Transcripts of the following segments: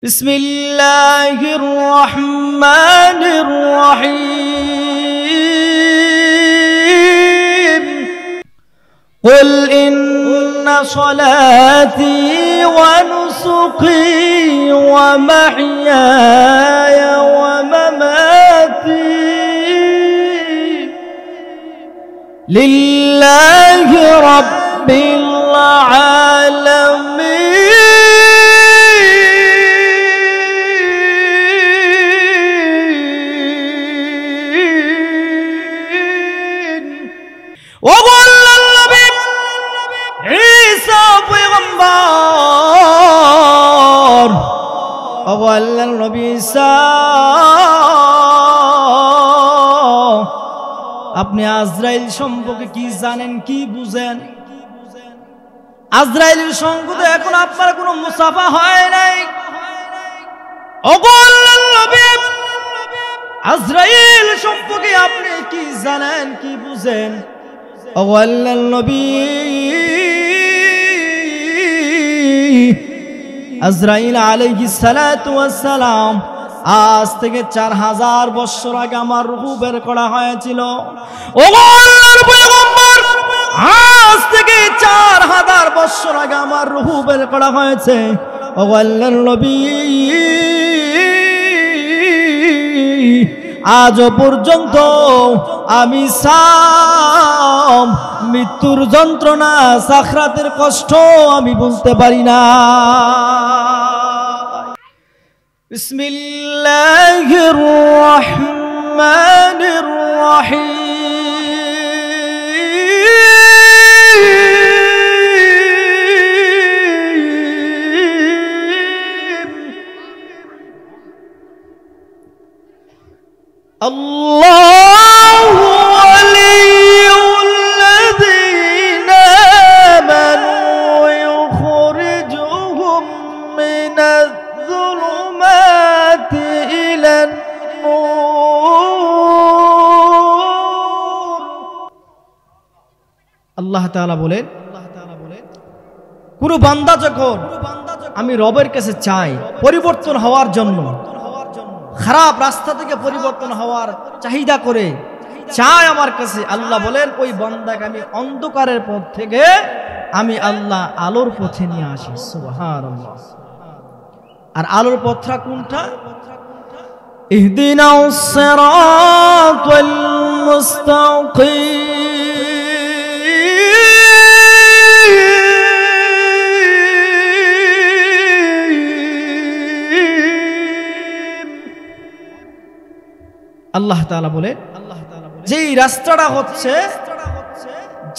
বিসমিল্লাহির রহমানির রহিম কুল ইন্না সলাতি ওয়া নুসুকি ওয়া মাহইয়ায়া ওয়া মামাতি লিল্লাহি রাব্বিল আলামিন আপনি আজরাইল সম্পর্কে কি জানেন, কি বুঝেন? আজরাইলের সঙ্গে তো এখন আপনার কোনো মুসাফা হয় নাই। আজরাইল সম্পর্কে আপনি কি জানেন, কি বুঝেন? নবী, আজরাইল আলাইহিস সালাতু ওয়াস সালাম আজ থেকে 4000 বছর আগে আমার রূহ বের করা হয়েছিল। আল্লাহর পয়গম্বর, আজ থেকে 4000 বছর আগে আমার রূহ বের করা হয়েছে। আল্লাহর নবী, আজ পর্যন্ত আমি মৃত্যুর যন্ত্রণা, সাখরাতের কষ্ট আমি বুঝতে পারি না। বিসমিল্লাহির রহমানির রহিম আল্লাহু ওয়ালিয়ুল্লাযীনা আমানু ইউখরিজুহুম মিনাজ-যুলুমাতি ইলান-নূর। আল্লাহ তাআলা বলেন, কোন বান্দা যখন আমি রবের কাছে চাই পরিবর্তন হওয়ার জন্য, খারাপ রাস্তা থেকে পরিবর্তন হওয়ার চাহিদা করে চায় আমার কাছে, আল্লাহ বলেন ওই বান্দাকে আমি অন্ধকারের পথ থেকে আমি আল্লাহ আলোর পথে নিয়ে আসি। সুবহানাল্লাহ। আর আলোর পথটা কোনটা? ইহদিনাস সিরাতাল মুস্তাকিম। আল্লাহ তাআলা বলে যেই রাস্তাটা হচ্ছে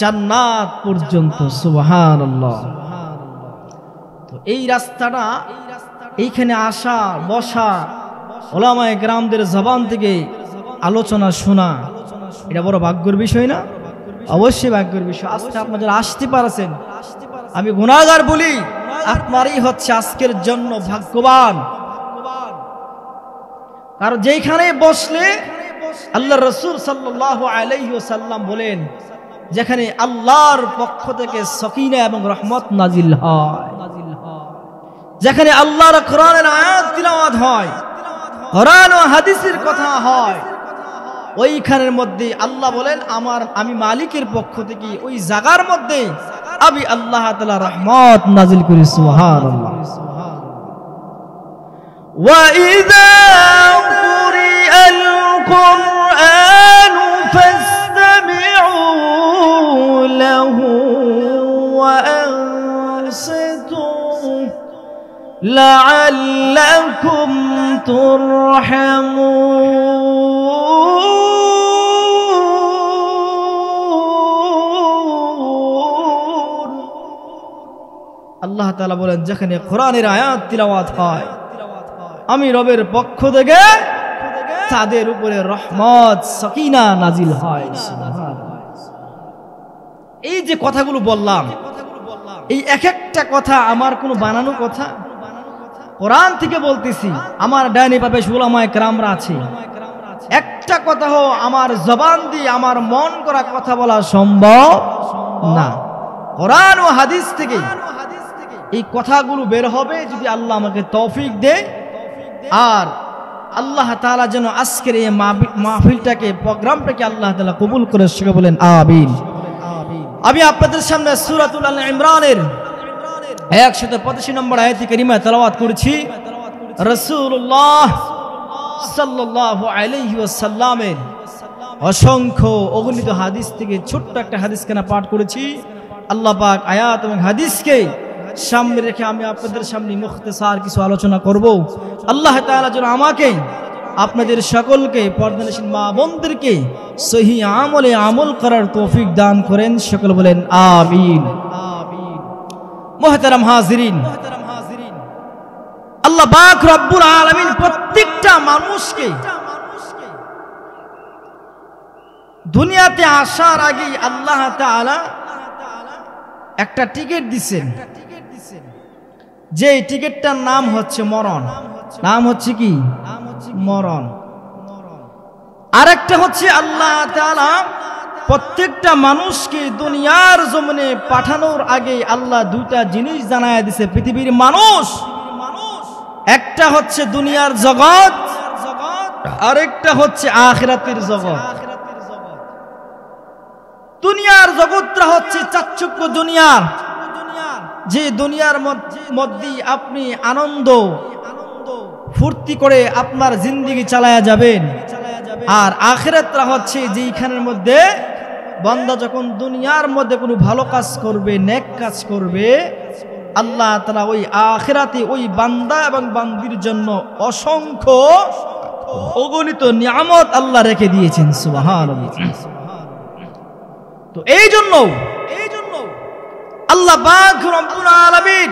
জান্নাত পর্যন্ত। সুবহানাল্লাহ। তো এই রাস্তাটা, এইখানে আসা বসা, ওলামায়ে কেরামদের জবান থেকে আলোচনা শোনা, এটা বড় ভাগ্যের বিষয় না? অবশ্যই ভাগ্যের বিষয়। আজকে আপনারা যারা আসতে পারছেন, আমি গুনাহগার বলি, আপনারই হচ্ছে আজকের জন্য ভাগ্যবান। কারণ যেখানে বসলে আল্লাহ রাসূল সাল্লাল্লাহু আলাইহি ওয়াসাল্লাম বলেন, যেখানে আল্লাহর পক্ষ থেকে সাকিনা এবং রহমত নাজিল হয়, যেখানে আল্লাহর কোরআনের আয়াত তিলাওয়াত হয়, কোরআন ও হাদিসের কথা হয়, ওইখানের মধ্যে আল্লাহ বলেন আমি মালিকের পক্ষ থেকে ওই জায়গার মধ্যে আমি আল্লাহ তাআলা রহমত নাজিল করি। সুবহানাল্লাহ। وَإِذَا قُرِئَ الْقُرْآنُ فَاسْتَمِعُوا لَهُ وَأَنصِتُوا لَعَلَّكُمْ تُرْحَمُونَ। আল্লাহ তাআলা বলেন, যেখানে কোরআনের আয়াত তিলাওয়াত হয় আমি রবের পক্ষ থেকে তাদের উপরে রহমত সাকিনা নাজিল হয়। এই যে কথাগুলো বললাম, এই এক একটা কথা আমার কোনো বানানো কথা? কোরআন থেকে বলতেছি। আমার ডাইনি পাবে উলামায়ে কেরামরা আছে, একটা কথা আমার জবান দিয়ে আমার মন করা কথা বলা সম্ভব না। কোরআন ও হাদিস থেকে এই কথাগুলো বের হবে যদি আল্লাহ আমাকে তৌফিক দেয়। আর আল্লাহ তাআলা যেন আজকের এই মাহফিলটাকে, প্রোগ্রামটাকে আল্লাহ তাআলা কবুল করে সবাই বলেন আমিন। আমি আপনাদের সামনে সূরাতুল আল ইমরানের 185 নম্বর আয়াত কারিমা তেলাওয়াত করেছি। রাসূলুল্লাহ সাল্লাল্লাহু আলাইহি ওয়াসাল্লামের অসংখ্য অগণিত হাদিস থেকে ছোট্ট একটা হাদিস কেনা পাঠ করেছি। আল্লাহ পাক আয়াত এবং হাদিসকে সামনে রেখে আমি আপনাদের সামনে মুখতাসার কিছু আলোচনা করব। আল্লাহ তাআলা যেন আমাকে, আপনাদের সকলকে, পর্দানশীল মা বোনদেরকে সহি আমলে আমল করার তৌফিক দান করেন। সকল বলেন আমিন। মুহতারাম হাজিরিন, আল্লাহ পাক রব্বুল আলামিন প্রত্যেকটা মানুষকে দুনিয়াতে আসার আগে আল্লাহ তাআলা একটা টিকিট দিবেন, যে টিকিটটার নাম হচ্ছে মরণ। নাম হচ্ছে কি? মরণ। আরেকটা হচ্ছে আল্লাহ তাআলা প্রত্যেকটা মানুষকে দুনিয়ার জমিনে পাঠানোর আগে আল্লাহ দুইটা জিনিস জানায় দিয়েছে পৃথিবীর মানুষ। একটা হচ্ছে দুনিয়ার জগৎ, আরেকটা হচ্ছে আখিরাতের জগৎ। দুনিয়ার জগৎটা হচ্ছে চাকচিক্য দুনিয়ার, যে দুনিয়ার মধ্যে আপনি আনন্দ ফুর্তি করে আপনার জিন্দেগি চালায়া যাবেন। আর আখিরাতটা হচ্ছে যেখানের মধ্যে বান্দা যখন দুনিয়ার মধ্যে কোনো ভালো কাজ করবে, নেক কাজ করবে, আল্লাহ তাআলা ওই আখিরাতে ওই বান্দা এবং বান্দির জন্য অসংখ্য অগণিত নিয়ামত আল্লাহ রেখে দিয়েছেন। সুবহানাল্লাহ। তো এই জন্য আল্লাহ পাক রব্বুল আলামিন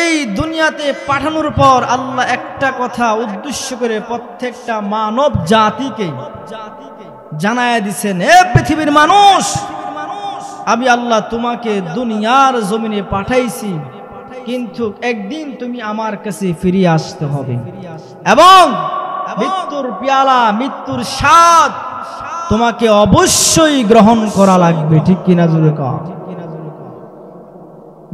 এই দুনিয়াতে পাঠানোর পর আল্লাহ একটা কথা উদ্দেশ্য করে প্রত্যেকটা মানব জাতিকে জানায় দিয়েছেন, হে পৃথিবীর মানুষ, আমি আল্লাহ তোমাকে দুনিয়ার জমিনে পাঠাইছি, কিন্তু একদিন তুমি আমার কাছে ফিরে আসতে হবে এবং মৃত্যুর পেয়ালা, মৃত্যুর স্বাদ তোমাকে অবশ্যই গ্রহণ করা লাগবে। ঠিক কিনা জোরে কও।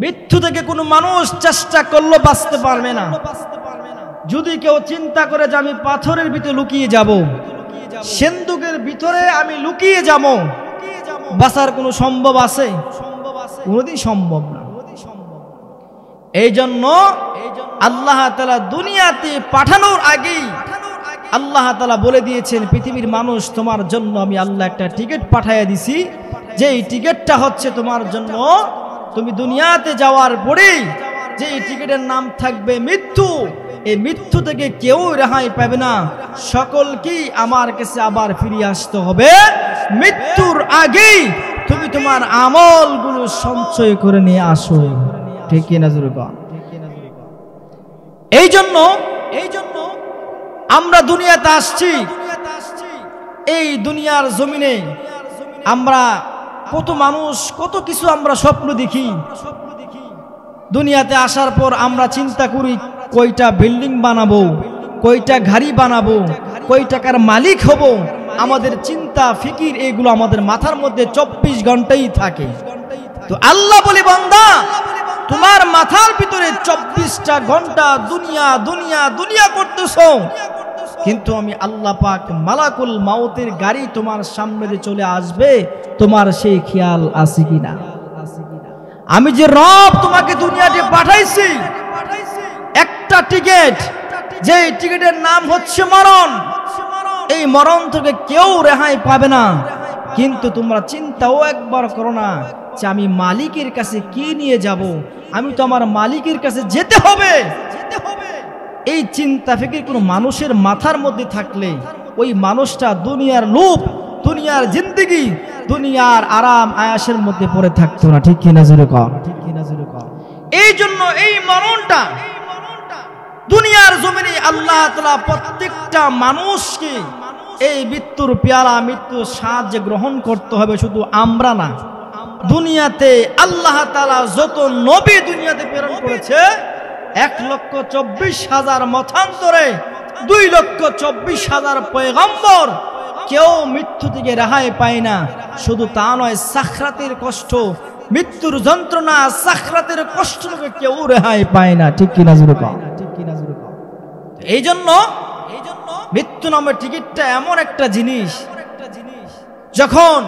মৃত্যু থেকে কোনো মানুষ চেষ্টা করলে বাঁচতে পারবে না। যদি কেউ চিন্তা করে যে আমি পাথরের ভিতরে লুকিয়ে যাব, সিন্ধুকের ভিতরে আমি লুকিয়ে যাব, বাঁচার কোনো সম্ভব আছে? কোনোদিন সম্ভব না। এই জন্য আল্লাহ তাআলা দুনিয়াতে পাঠানোর আগেই আল্লাহ তাআলা বলে দিয়েছেন, পৃথিবীর মানুষ, তোমার জন্য আমি আল্লাহ একটা টিকিট পাঠাইয়া দিছি, যে এই টিকিটটা হচ্ছে তোমার জন্য, তুমি দুনিয়াতে যাওয়ার পরেই যে টিকিটের নাম থাকবে মৃত্যু। এই মৃত্যু থেকে কেউ রেহাই পাবে না, সকলকেই আমার কাছে আবার ফিরে আসতে হবে। মৃত্যুর আগেই তুমি তোমার আমলগুলো সঞ্চয় করে নিয়ে আসো। ঠিক কিনা জোরে কও। এই জন্য আমরা দুনিয়াতে আসছি। এই দুনিয়ার জমিনে আমরা কত মানুষ, কত কিছু আমরা স্বপ্ন দেখি। দুনিয়াতে আসার পর আমরা চিন্তা করি কয়টা বিল্ডিং বানাবো, কয়টা গাড়ি বানাবো, কয় টাকার মালিক হব। আমাদের চিন্তা ফিকির এগুলো আমাদের মাথার মধ্যে 24 ঘন্টাই থাকে। তো আল্লাহ বলে, বান্দা, তোমার মাথার ভিতরে 24টা ঘন্টা দুনিয়া দুনিয়া দুনিয়া করতেছো, কিন্তু আমি আল্লাহ পাক মালাকুল মাউতের গাড়ি তোমার সামনে দিয়ে চলে আসবে, তোমার সেই খেয়াল আছে কিনা? আমি যে রব তোমাকে দুনিয়াতে পাঠাইছি, একটা টিকিট, যে টিকিটের নাম হচ্ছে মরণ। এই মরণ থেকে কেউ রেহাই পাবে না। কিন্তু তোমরা চিন্তাও একবার করো না যে আমি মালিকের কাছে কি নিয়ে যাব, আমি তো আমার মালিকের কাছে যেতে হবে। এই চিন্তা ফিকির কোনো মানুষের মাথার মধ্যে থাকলে ওই মানুষটা দুনিয়ার লোভ, দুনিয়ার জিন্দেগি, দুনিয়ার আরাম আয়াসের মধ্যে পড়ে থাকতো না। ঠিক কিনা জোরে কও। এই জন্য এই মরণটা দুনিয়ার জমিনে আল্লাহ তাআলা প্রত্যেকটা মানুষকে এই মৃত্যুর পেয়ালা, মৃত্যুর স্বাদ যে গ্রহণ করতে হবে, শুধু আমরা না, দুনিয়াতে আল্লাহ তাআলা যত নবী দুনিয়াতে প্রেরণ করেছে, 1,24,000 মতান্তরে 2,24,000 পয়গম্বর, কেউ মৃত্যু থেকে রেহাই পায় না। শুধু তা নয়, সাখরাতের কষ্ট, মৃত্যুর যন্ত্রণা, সাখরাতের কষ্ট থেকে কেউ রেহাই পায় না। ঠিক কিনা জোরে কও। এই জন্য মৃত্যু নামের টিকিটটা এমন একটা জিনিস, যখন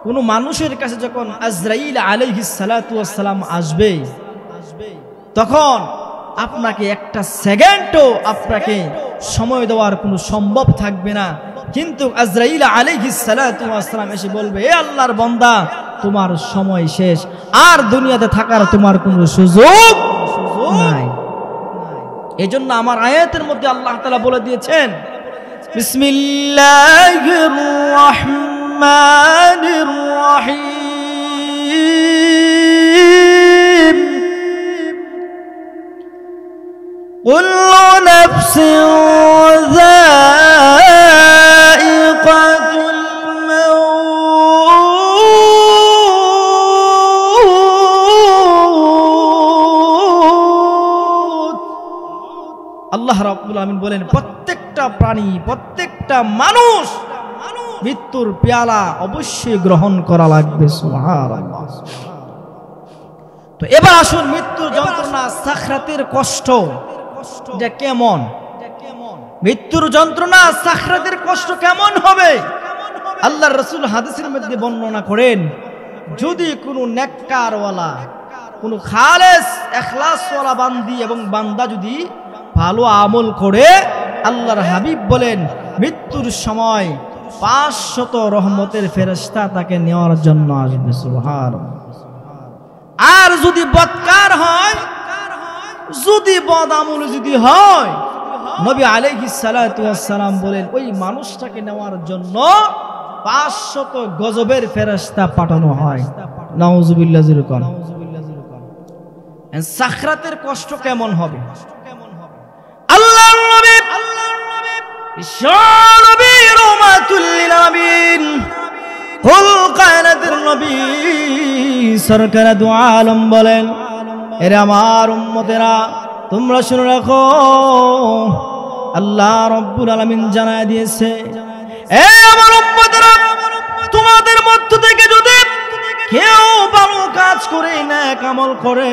কোন মানুষের কাছে যখন আজরাইল আলাইহিস সালাতু ওয়াস সালাম আসবে, তখন আপনাকে একটা সেকেন্ডও আপনাকে সময় দেওয়ার কোনো সম্ভব থাকবে না। কিন্তু আজরাইল আলাইহিস সালাতু ওয়াস সালাম এসে বলবে, হে আল্লাহর বান্দা, তোমার সময় শেষ, আর দুনিয়াতে থাকার তোমার কোনো সুযোগ নাই। এজন্য আমার আয়াতের মধ্যে আল্লাহ তাআলা বলে দিয়েছেন, বিসমিল্লাহির রাহমানির রাহিম, কুল্লু নাফসিন যায়িকাতুল মাউত। আল্লাহ রাব্বুল আমিন বলেন, প্রত্যেকটা প্রাণী, প্রত্যেকটা মানুষ মৃত্যুর পেয়ালা অবশ্যই গ্রহণ করা লাগবে। সুবহানাল্লাহ। তো এবার আসুন, মৃত্যুর যন্ত্রণা, সাখরাতের কষ্ট এটা কেমন? মৃত্যুর যন্ত্রণা, সাখরাতের কষ্ট কেমন হবে? আল্লাহর রাসূল হাদিসের মধ্যে বর্ণনা করেন, যদি কোনো নেককারওয়ালা, কোনো খালেস ইখলাসওয়ালা বান্দি এবং বান্দা যদি ভালো আমল করে, আল্লাহর হাবিব বলেন মৃত্যুর সময় 500 রহমতের ফেরেশতা তাকে নেওয়ার জন্য আসবে। সুবহানাল্লাহ। আর যদি বদকার হয়, যদি বদামল যদি হয়, নবী আলাইহিস সালাতু ওয়াস সালাম বলেন ওই মানুষটাকে নেওয়ার জন্য 500 গজবের ফেরেশতা পাঠানো হয়। নাউজুবিল্লাহ। জিরুকান সাখরাতের কষ্ট কেমন হবে? আল্লাহর নবী বিশ্ব নবী রাহমাতুল লিল আলামিন, কুল কায়নাতের নবী সরকার দু আলম বলেন, এরে আমার উম্মতেরা, তোমরা শুনে রাখো, আল্লাহ রাব্বুল আলামিন জানায় দিয়েছে, এ আমার উম্মতেরা, তোমাদের মধ্য থেকে যদি কেউ ভালো কাজ করে, নেক আমল করে,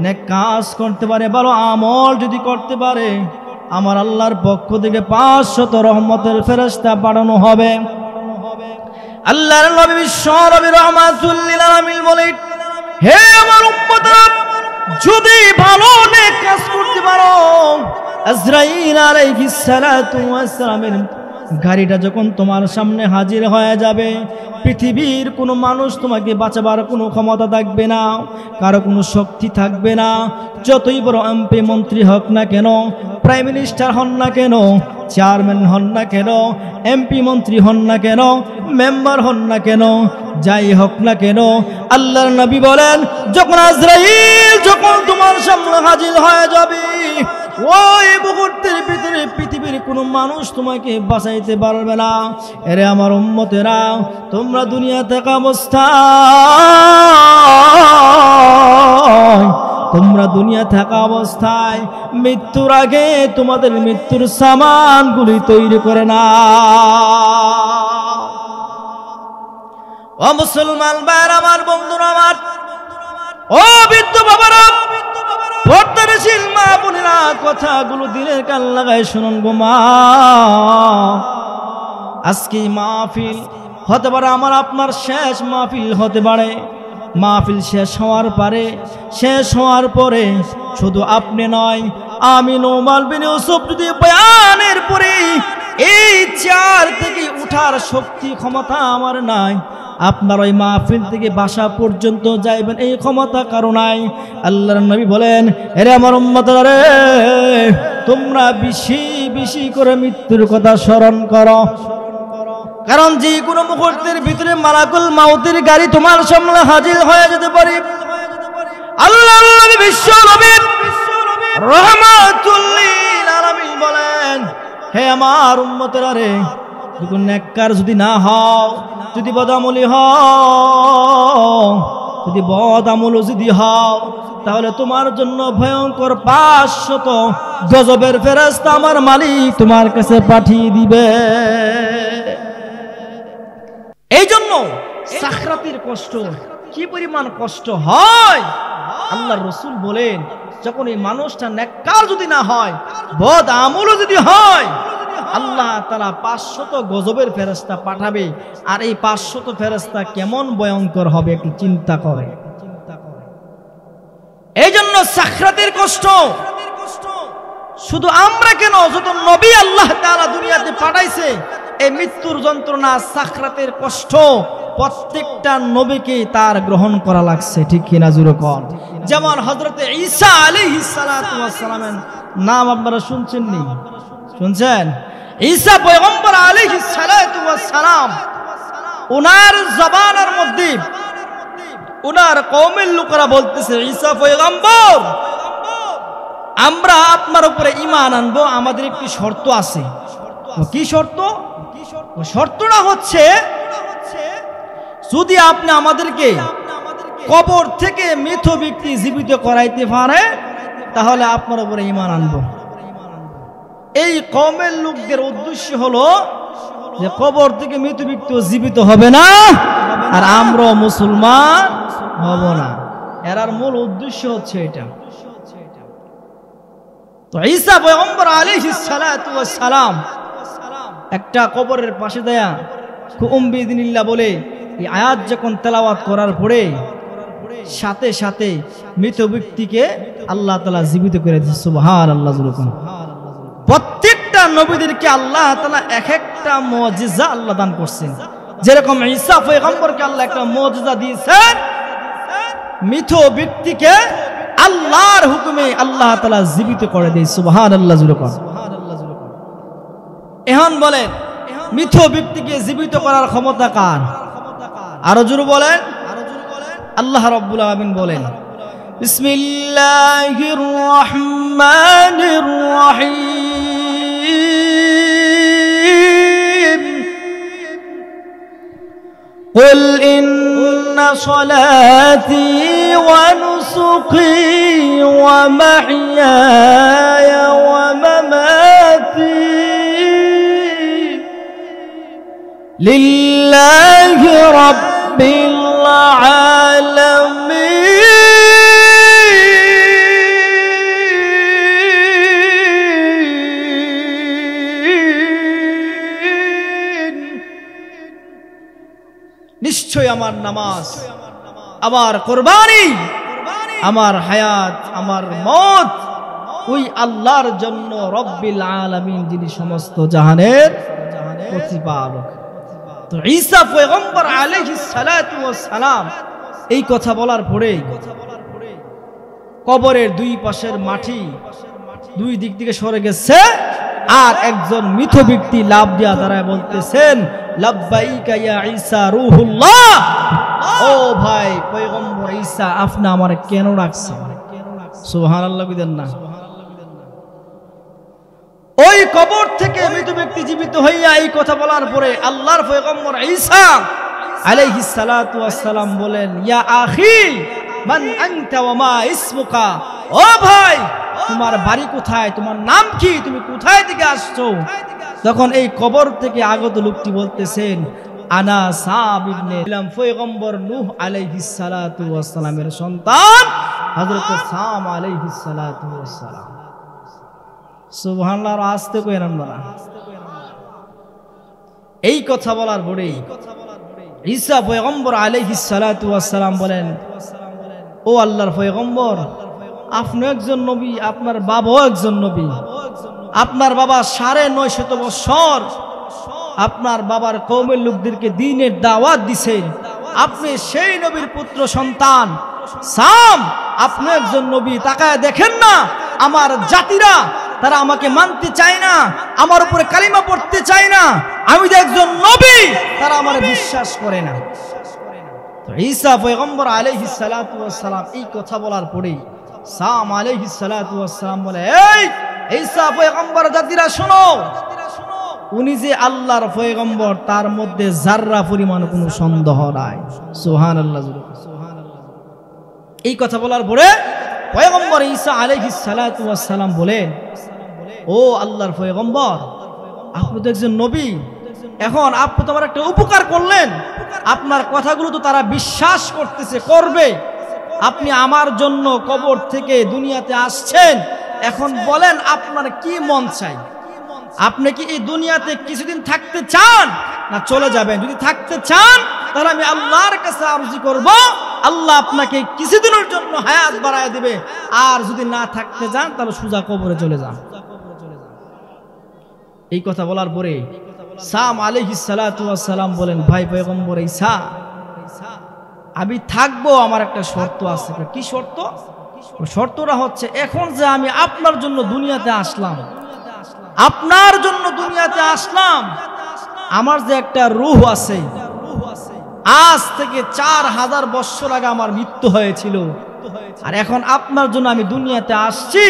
নেক কাজ করতে পারে, ভালো আমল যদি করতে পারে, আমার আল্লাহর পক্ষ থেকে 500 রহমতের ফেরেশতা পাঠানো হবে। আল্লাহর নবী বিশ্ব নবী রাহমাতুল লিল আলামিন বলেন, হে আমার উম্মতরা, যদি ভালো নেক কাজ করতে পারো, আজরাইল আলাইহিস সালাতু ওয়াস সালামের গাড়িটা যখন তোমার সামনে হাজির হয়ে যাবে, পৃথিবীর কোনো মানুষ তোমাকে বাঁচাবার কোনো ক্ষমতা থাকবে না, কারো কোনো শক্তি থাকবে না। যতই বড় এমপি মন্ত্রী হোক না কেন, প্রাইম মিনিস্টার হন না কেন, চেয়ারম্যান হন না কেন, এমপি মন্ত্রী হন না কেন, মেম্বার হন না কেন, যাই হোক না কেন, আল্লাহর নবী বলেন, যখন আজরাইল যখন তোমার সামনে হাজির হয়ে যাবে, ওই মুহূর্তের ভিতরে পৃথিবীর কোনো মানুষ তোমাকে বাঁচাইতে পারবে না। এরে আমার উম্মতেরা, তোমরা দুনিয়া থাকা অবস্থায় মৃত্যুর আগে তোমাদের মৃত্যুর সামানগুলি তৈরি করে না। ও মুসলমান ভাইরা আমার, বন্ধুরা আমার, ও বৃদ্ধ বাবারা, পর্দাশীল মা বোনেরা, কথাগুলো দিনের কান লাগায় শুনুন গো মা। আজকে মাহফিল হতে পারে আমার আপনার শেষ মাহফিল হতে পারে। মাহফিল শেষ হওয়ার পরে শুধু আপনি নয়, আমি নোমান বিন ইউসুফ যদি বয়ানের পরে এই চেয়ার থেকে উঠার শক্তি ক্ষমতা আমার নাই, আপনার ওই মাহফিল থেকে বাসা পর্যন্ত যাইবেন এই ক্ষমতা কারো নাই। আল্লাহর নবী বলেন, এরে আমার উম্মতরা রে, তোমরা বেশি বেশি করে মৃত্যুর কথা স্মরণ করো, কারণ যে কোনো মুহূর্তের ভিতরে মালাকুল মাউতের গাড়ি তোমার সামনে হাজির হয়ে যেতে পারে। আল্লাহর নবী বিশ্ব নবী রাহমাতুল লিল আলামিন বলেন, হে আমার উম্মতরা রে, যদি নেককার যদি না হও, যদি বদামলি হও, যদি বদামল যদি হও, তাহলে তোমার জন্য ভয়ঙ্কর 500 গজবের ফেরেশতা আমার মালিক তোমার কাছে পাঠিয়ে দিবে। এই জন্য সাখরাতের কষ্ট কি পরিমাণ কষ্ট হয়। আল্লাহর রাসূল বলেন, যখন এই মানুষটা নেককার যদি না হয়, বদ আমলও যদি হয়, আল্লাহ তাআলা 500 গজবের ফেরেশতা পাঠাবে। আর এই 500 ফেরেশতা কেমন ভয়ঙ্কর হবে একটু চিন্তা করে। এই জন্য সাখরাতের কষ্ট শুধু আমরা কেন, যত নবী আল্লাহ তাআলা দুনিয়াতে পাঠাইছে, এই মৃত্যুর যন্ত্রণা সাখরাতের কষ্ট প্রত্যেকটা নবীকে তার গ্রহণ করা লাগছে, ঠিক কিনা জোরে কোন। যেমন হযরতে ঈসা আলাইহিস সালাতু ওয়াস সালামের নাম আপনারা শুনছেন নি? শুনছেন? ঈসা পয়গম্বর আলাইহিস সালাতু ওয়াস সালাম, ওনার জবানের মধ্যে ওনার কওমের লোকেরা বলতেছে, ঈসা পয়গম্বর, আমরা আপনার উপরে ঈমান আনবো, আমাদের একটি শর্ত আছে। কি শর্ত? শর্তটা হচ্ছে, যদি আপনি আমাদেরকে কবর থেকে মৃত ব্যক্তি জীবিত করাইতে পারে, তাহলে আপনার উপরে ঈমান আনবো। এই কওমের লোকদের উদ্দেশ্য হলো যে কবর থেকে মৃত ব্যক্তি জীবিত হবে না, আর আমরাও মুসলমান হব না। এর মূল উদ্দেশ্য হচ্ছে এটা। তো ঈসা পয়গম্বর আলাইহিস সালাতু ওয়াস সালাম একটা কবরের পাশে দেয়া কুম বিইذনিল্লাহ বলে এই আয়াত যখন তেলাওয়াত করার পরে সাথে সাথে মৃত ব্যক্তিকে আল্লাহ তাআলা জীবিত করে দিয়েছে। সুবহানাল্লাহ। প্রত্যেকটা নবীদেরকে আল্লাহ তাআলা এক একটা মুজিজা আল্লাহ দান করছেন। যেরকম ঈসা পয়গম্বরকে আল্লাহ একটা মুজিজা দিয়েছেন, মৃত ব্যক্তিকে আল্লাহর হুকুমে আল্লাহ তাআলা জীবিত করে দেয়। সুবহানাল্লাহ। এখন বলেন, মৃত ব্যক্তিকে জীবিত করার ক্ষমতা কার? আরো জোরে বলেন। আল্লাহ রাব্বুল আলামিন বলেন, বিসমিল্লাহির রহমানির রহিম, কুল ইন্না সলাতি ওয়া নুসুকি ওয়া মাহইয়ায়া ওয়া মামাতি লিল্লাহি রাব্বিল আলামিন। নিশ্চয় আমার নামাজ, আমার কুরবানি, আমার হায়াত, আমার মত ওই আল্লাহর জন্য, রব্বিল আলামিন, যিনি সমস্ত জাহানের প্রতিপালক। তো ঈসা পয়গম্বর আলাইহিস সালাতু ওয়াস সালাম এই কথা বলার পরে কবরের দুই পাশের মাটি দুই দিক থেকে সরে গেছে, আর একজন মৃত ব্যক্তি লাফ দিয়া দাঁড়ায় বলতেছেন, লাব্বাইকা ইয়া ঈসা রূহুল্লাহ। ও ভাই পয়গম্বর ঈসা, আপনি আমারে কেন রাখছেন? সুবহানাল্লাহ বিদেন না। ওই কবর থেকে মৃত ব্যক্তি জীবিত হইয়া এই কথা বলার পরে আল্লাহর পয়গম্বর ঈসা আলাইহিস সালাতু ওয়াস সালাম বলেন, ইয়া আখি মান আনতা ওয়া মা ইসমুকা। ও ভাই, তোমার বাড়ি কোথায়? তোমার নাম কি? তুমি কোথায় থেকে আসছো? তখন এই কবর থেকে আগত লোকটি বলতেছেন, আনা সাব ইবনে পয়গম্বর নূহ আলাইহিস সালাতু ওয়াস সালামের সন্তান হযরত সাম আলাইহিস সালাতু ওয়াস সালাম। সুবহানাল্লাহ। আস্তে কইেন আপনারা। এই কথা বলার পরে ঈসা পয়গম্বর আলাইহিস সালাতু ওয়াস সালাম বলেন, ও আল্লাহর পয়গম্বর, আপনি একজন নবী, আপনার বাবাও একজন নবী। আপনার বাবা 950 বছর আপনার বাবার কওমের লোকদেরকে দ্বীনের দাওয়াত দিয়েছেন। আপনি সেই নবীর পুত্র সন্তান সাম, আপনি একজন নবী। তাকায় দেখেন না, আমার জাতিরা তারা আমাকে মানতে চায় না, আমার উপরে কালিমা পড়তে চায় না। আমি যে একজন নবী, তারা আমারে বিশ্বাস করে না। তো ঈসা পয়গম্বর আলাইহিস সালাতু ওয়াস সালাম এই কথা বলার পরে সাম আলাইহিস সালাতু ওয়াস সালাম বলে, এই ঈসা পয়গম্বর জাতিরা শোনো, উনি যে আল্লাহর পয়গম্বর তার মধ্যে যাররা পরিমাণ কোনো সন্দেহ নাই। সুবহানাল্লাহ। এই কথা বলার পরে পয়গম্বর ঈসা আলাইহিস সালাতু ওয়াস সালাম বলেন, ও আল্লাহর পয়গম্বর, আপনি তো একজন নবী, এখন আপনি তো আমার একটা উপকার করলেন, আপনার কথাগুলো তো তারা বিশ্বাস করতেছে, করবে। আপনি আমার জন্য কবর থেকে দুনিয়াতে আসছেন, এখন বলেন আপনার কি মন চাই? আপনি কি এই দুনিয়াতে কিছুদিন থাকতে চান না চলে যাবেন? যদি থাকতে চান তাহলে আমি আল্লাহর কাছে আরজি করব, আল্লাহ আপনাকে কিছুদিনের জন্য হায়াত বাড়ায় দিবে। আর যদি না থাকতে চান তাহলে সোজা কবরে চলে যান। এই কথা বলার পরে সাম আলাইহিস সালাতু ওয়াস সালাম বলেন, ভাই পয়গম্বর ঈসা, আমি থাকবো, আমার একটা শর্ত আছে। কি শর্ত? শর্তটা হচ্ছে, এখন যে আমি আপনার জন্য দুনিয়াতে আসলাম, আপনার জন্য দুনিয়াতে আসলাম, আমার যে একটা রূহ আছে, আজ থেকে 4000 বছর আগে আমার মৃত্যু হয়েছিল, আর এখন আপনার জন্য আমি দুনিয়াতে আসছি।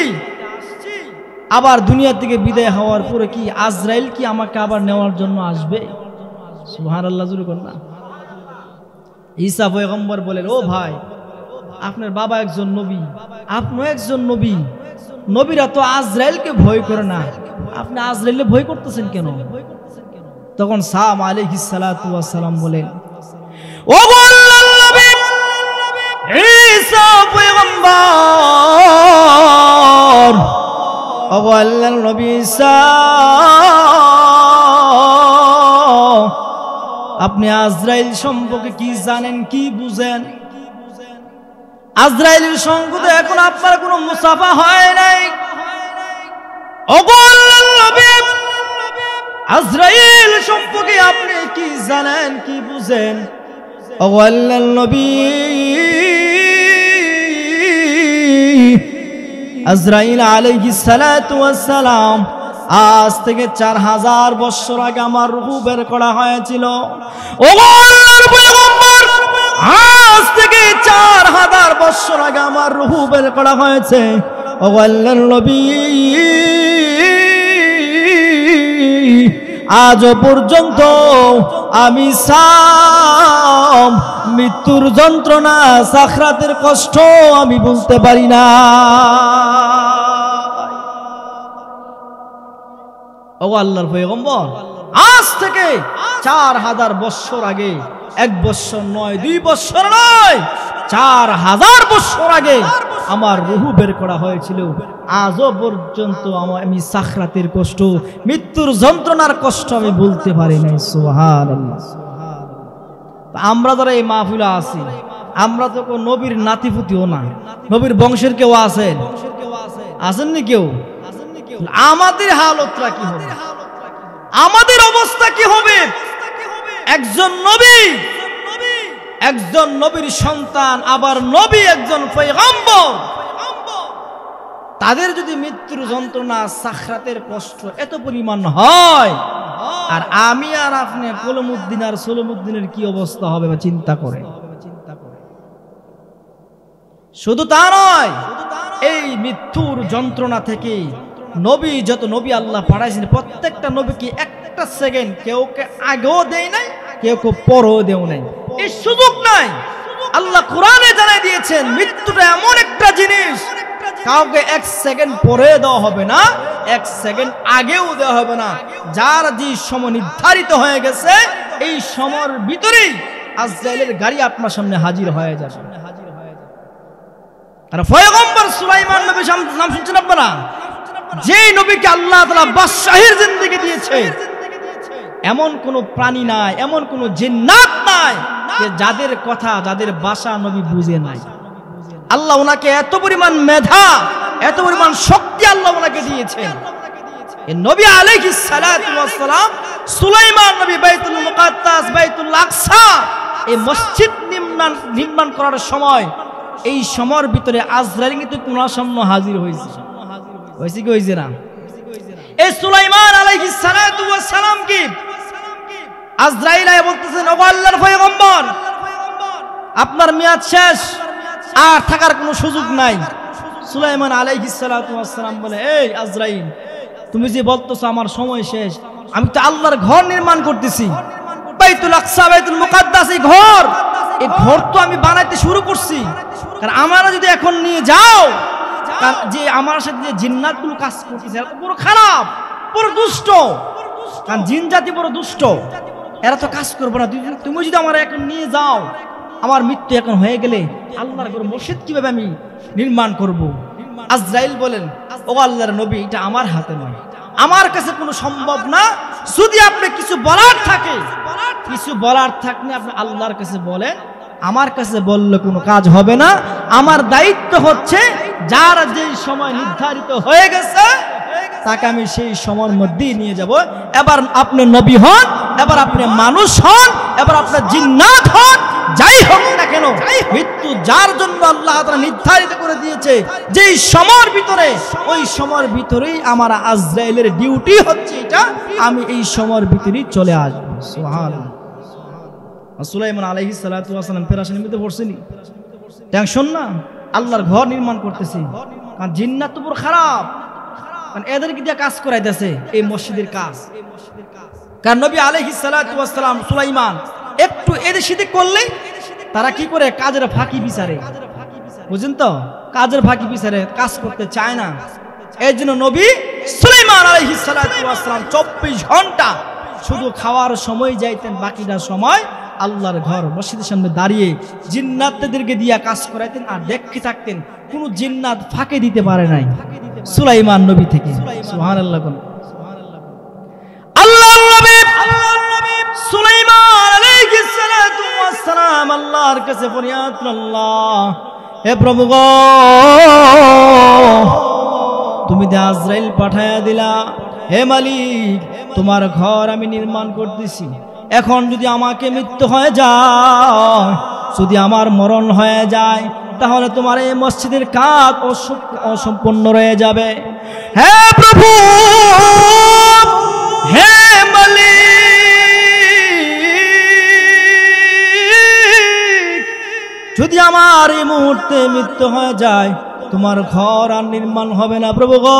আবার দুনিয়া থেকে বিদায় হওয়ার পরে কি আজরাইল কি আমাকে আবার নেওয়ার জন্য আসবে? সুবহানাল্লাহ, জোরে কর না। ঈসা পয়গম্বর বলেন, ও ভাই, আপনার বাবা একজন নবী, আপনিও একজন নবী, নবীরা তো আজরাইলকে ভয় করে না, আপনি আজরাইলকে ভয় করতেছেন কেন? তখন সাম আলাইহিস সালাতু ওয়াস সালাম বলেন, ও আল্লাহর নবী ঈসা পয়গম্বর, ও আল্লাহর নবী ঈসা, আপনি আজরাইল সম্পর্কে কি জানেন, কি বুঝেন? আজরাইলের সঙ্গে তো এখন আপনার কোনো মুসাফা হয় নাই। ও আল্লাহর নবী, আজরাইল সম্পর্কে আপনি কি জানেন, কি বুঝেন? ও আল্লাহর নবী, আজরাইল আলাইহিস সালাতু ওয়াস সালাম আজ থেকে 4000 বছর আগে আমার রূহ বের করা হয়েছিল। ও আল্লাহর পয়গম্বর, আজ থেকে 4000 বছর আগে আমার রূহ বের করা হয়েছে। ও আল্লাহর নবী, আজ পর্যন্ত আমি সাম মৃত্যুর যন্ত্রণা, সাখরাতের কষ্ট আমি বুঝতে পারি না। ও আল্লাহর পয়গম্বর, আজ থেকে 4000 বছর আগে, 1 বছর নয়, 2 বছর নয়, 4000 বছর আগে আমার রূহ বের করা হয়েছিল। আজও পর্যন্ত আমি সাখরাতের কষ্ট, মৃত্যুর যন্ত্রণার কষ্ট আমি বলতে পারি নাই। সুবহানাল্লাহ। আমরা যারা এই মাহফিলে আছি, আমরা তো কোন নবীর নাতিপুতিও না, নবীর বংশের কেউ আছেন? আসেননি কেউ? আমাদের হালতটা কি হবে, আমাদের অবস্থা কি হবে? একজন নবী, একজন নবীর সন্তান, আবার নবী একজন পয়গম্বর, তাদের যদি মৃত্যুর যন্ত্রণা, সাখরাতের কষ্ট এত পরিমাণ হয়, আর আমি আর আপনি কলমউদ্দিন আর সলমউদ্দিনের কি অবস্থা হবে বা চিন্তা করে। শুধু তা নয়, এই মৃত্যুর যন্ত্রণা থেকে নবী, যত নবী আল্লাহ পাঠাইছেন, প্রত্যেকটা নবীকে একটা সেকেন্ড কেউকে আগেও দেয় নাই, কেউকে পরেও দেও নাই, এই সুযোগ নাই। আল্লাহ কোরআনে জানাই দিয়েছেন, মৃত্যুটা এমন একটা জিনিস, কাউকে 1 সেকেন্ড পরে দেওয়া হবে না, 1 সেকেন্ড আগেও দেওয়া হবে না। যার যে সময় নির্ধারিত হয়ে গেছে, এই সময়ের ভিতরেই আজরাইলের গাড়ি আপনার সামনে হাজির হয়ে যাবে। আর পয়গম্বর সুলাইমান নবী নাম শুনছেন আপনারা? যে নবীকে আল্লাহ তাআলা বাদশাহীর জিন্দেগি দিয়েছে, এমন কোন প্রাণী নাই, এমন কোন জিন্নাত নাই যে যাদের কথা, যাদের ভাষা নবী বুঝে নাই। আল্লাহ ওনাকে এত পরিমাণ মেধা, এত পরিমাণ শক্তি আল্লাহ ওনাকে দিয়েছেন। এই নবী আলাইহিস সালাতু ওয়াস সালাম, সুলাইমান নবী বাইতুল মুকাদ্দাস, বাইতুল আকসা, এই মসজিদ নির্মাণ করার সময়, এই সময়ের ভিতরে আজরাইল কিন্তু ওনার সামনে হাজির হয়েছে। হয়েছে কি হয়েছে না? এই সুলাইমান আলাইহিস সালাতু ওয়াস সালাম কি আজরাইল বলতেছেন, ও আল্লাহর পয়গম্বর, আপনার মেয়াদ শেষ, আর থাকার কোনো সুযোগ নাই। সুলাইমান আলাইহিস সালাতু ওয়াস সালাম বলে, এই আজরাইল, তুমি যে বলতেছো আমার সময় শেষ, আমি তো আল্লাহর ঘর নির্মাণ করতেছি, বাইতুল আকসা, বাইতুল মুকাদ্দাস, এই ঘর তো আমি বানাইতে শুরু করছি। কারণ আমরা যদি এখন নিয়ে যাও, যে আমার সাথে যে জিন্নাতগুলো কাজ করতেছে, এরা তো পুরো খারাপ, পুরো দুষ্ট, কারণ জিন জাতি বড় দুষ্ট, এরা তো কাজ করবো না। তুমি যদি আমার এখন নিয়ে যাও, আমার মৃত্যু এখন হয়ে গেলে আল্লাহর ঘর মসজিদ কিভাবে আমি নির্মাণ করব? আজরাইল বলেন, ও আল্লাহর নবী, এটা আমার হাতে নয়, আমার কাছে কোনো সম্ভব না। যদি আপনি কিছু বলার থাকে, কিছু বলার থাকলে আপনি আল্লাহর কাছে বলেন, আমার কাছে বললে কোনো কাজ হবে না। আমার দায়িত্ব হচ্ছে যার যে সময় নির্ধারিত হয়ে গেছে তাকে আমি সেই সময়ের মধ্যেই নিয়ে যাব। এবার আপনি নবী হন, এবার আপনি মানুষ হন, এবার আপনার জিন্নাত হন, যাই হোক না কেন, মৃত্যু যার জন্য আল্লাহ তাআলা নির্ধারিত করে দিয়েছে, যেই সময়ের ভিতরে, ওই সময়ের ভিতরেই আমার আজরাইলের ডিউটি হচ্ছে এটা, আমি এই সময়ের ভিতরেই চলে আসবো। সুবহানাল্লাহ। সুলাইমান আলাইহিস সালাতু ওয়াস সালাম পেরেশানির মধ্যে পড়ছেনি, টেনশন না, আল্লাহর ঘর নির্মাণ করতেছি। কারণ জিন্নাত তো পুরো খারাপ, কারণ এদেরকে দিয়ে কাজ করাইতেছে এই মসজিদের কাজ। কারণ নবী আলাইহিস সালাতু ওয়াস সালাম সুলাইমান একটু এদিক সেদিক করলে তারা কি করে কাজের ফাঁকি বিচারে, বুঝেন তো, কাজের ফাঁকি বিচারে, কাজ করতে চায় না। এই জন্য নবী সুলাইমান আলাইহিস সালাতু ওয়াস সালাম 24 ঘন্টা শুধু খাওয়ার সময় যাইতেন, বাকিটা সময় আল্লাহর ঘর মসজিদের সামনে দাঁড়িয়ে জিন্নাতদেরকে দিয়ে কাজ করাইতেন আর দেখতে থাকতেন। কোন জিন্নাত ফাঁকে দিতে পারে নাই সুলাইমান নবী থেকে। সুবহানাল্লাহ। আল্লাহর নবী সুলাইমান আলাইহিস সালাতু ওয়াস সালাম আল্লাহর কাছে ফরিয়াদ করলেন, আল্লাহ, হে প্রভু গো, তুমি যে আজরাইল পাঠায়া দিলা, হে মালিক, তোমার ঘর আমি নির্মাণ করতেছি। এখন যদি আমাকে মৃত্যু হয়ে যায়, যদি আমার মরণ হয়ে যায়, তাহলে তোমার এই মসজিদের কাজ অসম্পূর্ণ রয়ে যাবে। হে প্রভু, হে মালিক, যদি আমার এই মুহূর্তে মৃত্যু হয়ে যায়, তোমার ঘর আর নির্মাণ হবে না। প্রভু গো,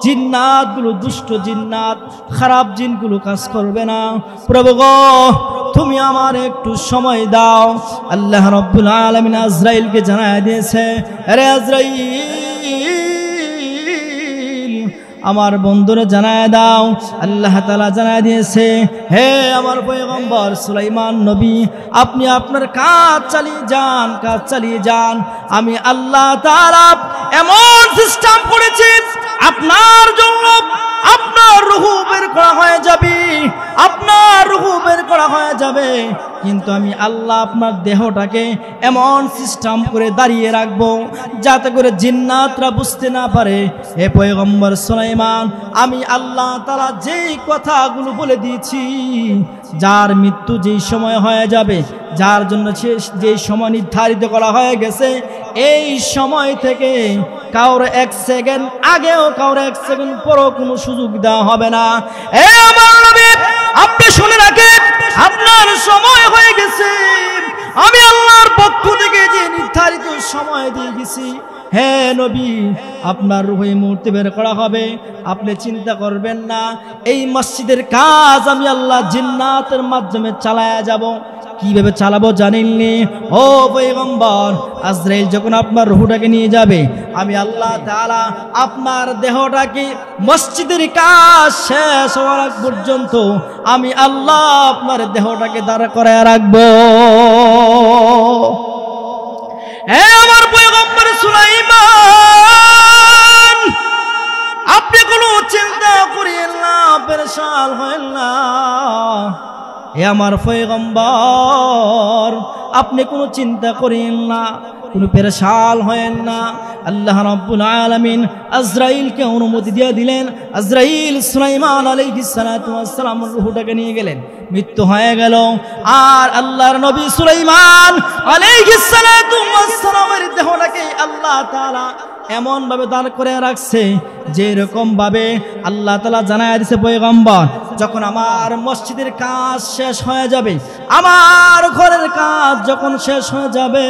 জিন্নাত গুলো, দুষ্ট জিন্নাত, খারাপ জিনগুলো কাজ করবে না। প্রভু গো, তুমি আমার একটু সময় দাও। আল্লাহ রাব্বুল আলামিন আজরাইলকে জানায় দিয়েছে, আরে আজরাইল, আমার বন্ধুরে জানায় দাও। আল্লাহ তাআলা জানায় দিয়েছে, হে আমার পয়গম্বর সুলাইমান নবী, আপনি আপনার কাজ চালিয়ে যান, কাজ চালিয়ে যান। আমি আল্লাহ তাআলা এমন সিস্টেম করেছি, আপনার জন্য আপনার রূহ বের করা হয়ে যাবে, আপনার রূহ বের করা হয়ে যাবে, কিন্তু আমি আল্লাহ আপনার দেহটাকে এমন সিস্টেম করে দাঁড়িয়ে রাখবো যাতে করে জিন্নাতরা বুঝতে না পারে, হে পয়গম্বর সুলাইমান, আমি আল্লাহ তাআলা যেই কথাগুলো বলে দিয়েছি, যার মৃত্যু যেই সময় হয়ে যাবে, যার জন্য যেই সময় নির্ধারিত করা হয়ে গেছে, এই সময় থেকে কাউর 1 সেকেন্ড আগেও, কাউর 1 সেকেন্ড পরও কোনো সুযোগ দেওয়া হবে না। এ আমার নবী, আপনি শুনে রাখেন, আপনার সময় হয়ে গেছে। আমি আল্লাহর পক্ষ থেকে যে নির্ধারিত সময় দিয়ে গেছি, হে নবী, আপনার রূহ এই মুহূর্তে বের করা হবে। আপনি চিন্তা করবেন না, এই মসজিদের কাজ আমি আল্লাহ জিন্নাতের মাধ্যমে চালায়া যাব। কিভাবে চালাবো জানেননি? ও পয়গম্বর, আজরাইল যখন আপনার রূহটাকে নিয়ে যাবে, আমি আল্লাহ তাআলা আপনার দেহটাকে মসজিদের কাজ শেষ হওয়ার আগ পর্যন্ত আমি আল্লাহ আপনার দেহটাকে দাঁড় করায় রাখবো। হে আমার পয়গম্বর সুলাইমান, আপনি কোনো চিন্তা করিয়েন না, পেরেশান হয়েন না। হে আমার পয়গম্বর, আপনি কোনো চিন্তা করেন না, কোনো পেরেশান হয়েন না। আল্লাহ রাব্বুল আলামিন আজরাইলকে অনুমতি দিয়ে দিলেন। আজরাইল সুলাইমান আলাইহিস সালাতু ওয়াস সালামের রূহটাকে নিয়ে গেলেন। মৃত্যু হয়ে গেল, আর আল্লাহর নবী সুলাইমান আলাইহিস সালাতু ওয়াস সালামের দেহটাকে আল্লাহ তাআলা এমন ভাবে দাঁড় করে রাখছে, যেরকম ভাবে আল্লাহ তাআলা জানায় দিয়েছে, পয়গম্বর, যখন আমার মসজিদের কাজ শেষ হয়ে যাবে, আমার ঘরের কাজ যখন শেষ হয়ে যাবে,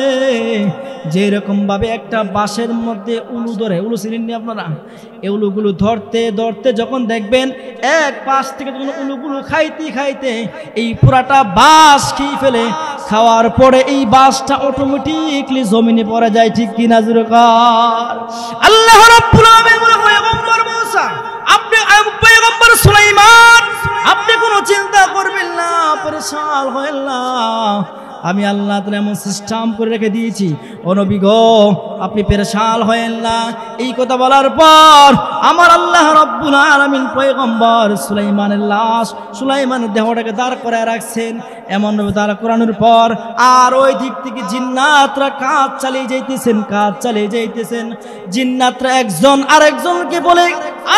যেরকম ভাবে একটা বাঁশের মধ্যে উলু ধরে, উলু চিনেন নি আপনারা? এই উলুগুলো ধরতে ধরতে যখন দেখবেন এক পাশ থেকে যখন উলুগুলো খাইতে খাইতে এই পুরাটা বাঁশ খেয়ে ফেলে, খাওয়ার পরে এই বাঁশটা অটোমেটিকলি জমিনে পড়ে যায়, ঠিক কিনা জোরে কর। আল্লাহ রাব্বুল আলামিন বলে, পয়গম্বর মুসা, আপনি পয়গম্বর পেরেশান হয়েন না, আমি আল্লাহ তাআলা এমন সিস্টেম করে রেখে দিয়েছি, ও নবী গো আপনি পেরেশান হয়েন না। এই কথা বলার পর আমার আল্লাহ রাব্বুল আলামিন পয়গম্বর সুলাইমানের লাশ, সুলাইমানের দেহটাকে দাঁড় করায় রাখছেন। এমন ভাবে দাঁড় করানোর পর আর ওই দিক থেকে জিন্নাতরা কাজ চালিয়ে যাইতেছেন। জিন্নাতরা একজন আরেকজনকে বলে,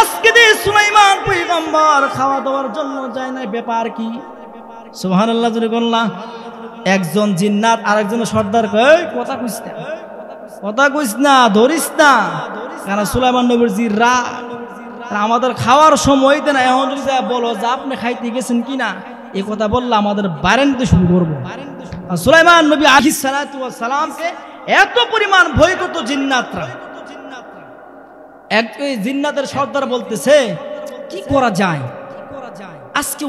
আজকে যে সুলাইমান পয়গম্বর খাওয়া দাওয়ার জন্য যায় না, ব্যাপার কি? সুবহানাল্লাহ জোরে বললাম। একজন জিন্নাত আরেকজন সর্দার কয়, কথা কইস না, ধরিস না, কারণ সুলাইমান নবীর জি রাগ, আমাদের খাওয়ার সময় দেয় না, এখন যদি বলো যে আপনি খাইতে গেছেন কিনা, এই কথা বললে আমাদের বারেন্তে শুরু করবো। সুলাইমান নবী আলাইহিস সালাতু ওয়াস সালামকে এত পরিমাণ ভয় করত জিন্নাতরা। এক জিন্নাতের সর্দার বলতেছে, কি করা যায়?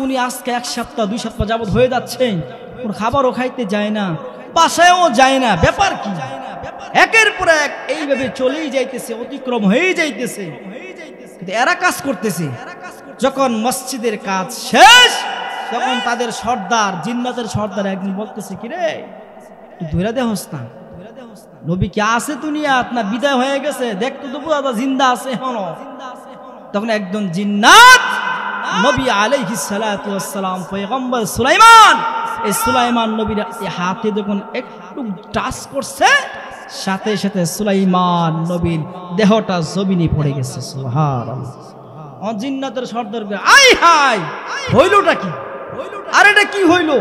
উনি এক সপ্তাহ 2 সপ্তাহ যাবত হয়ে যাচ্ছে, কোন খাবারও খাইতে যায় না, বাসায়ও যায় না, ব্যাপার কি? একের পর এক এইভাবে চলেই যাইতেছে, অতিক্রম হয়ে যাইতেছে। এরা কাজ করতেছে। যখন মসজিদের কাজ শেষ, তখন তাদের সর্দার, জিন্নাতের সর্দার একদিন বলতেছে, কি রে তুই ধরে দেহস না, নবী কি আছে দুনিয়াত না বিদায় হয়ে গেছে? দেখতো তো পুরো জিন্দা আছে এখনো। তখন একজন জিন্নাত নবী আলাইহিস সালাতু ওয়াস সালাম পয়গম্বর সুলাইমান, এই সুলাইমান নবীর হাতে যখন একটু টাচ করছে, সাথে সাথে সুলাইমান নবীর দেহটা জমিনে পড়ে গেছে। সুবহানাল্লাহ। জিন্নাতের সর্দার, আই হাই, হইলোটা কি? আরে এটা কি হইলো?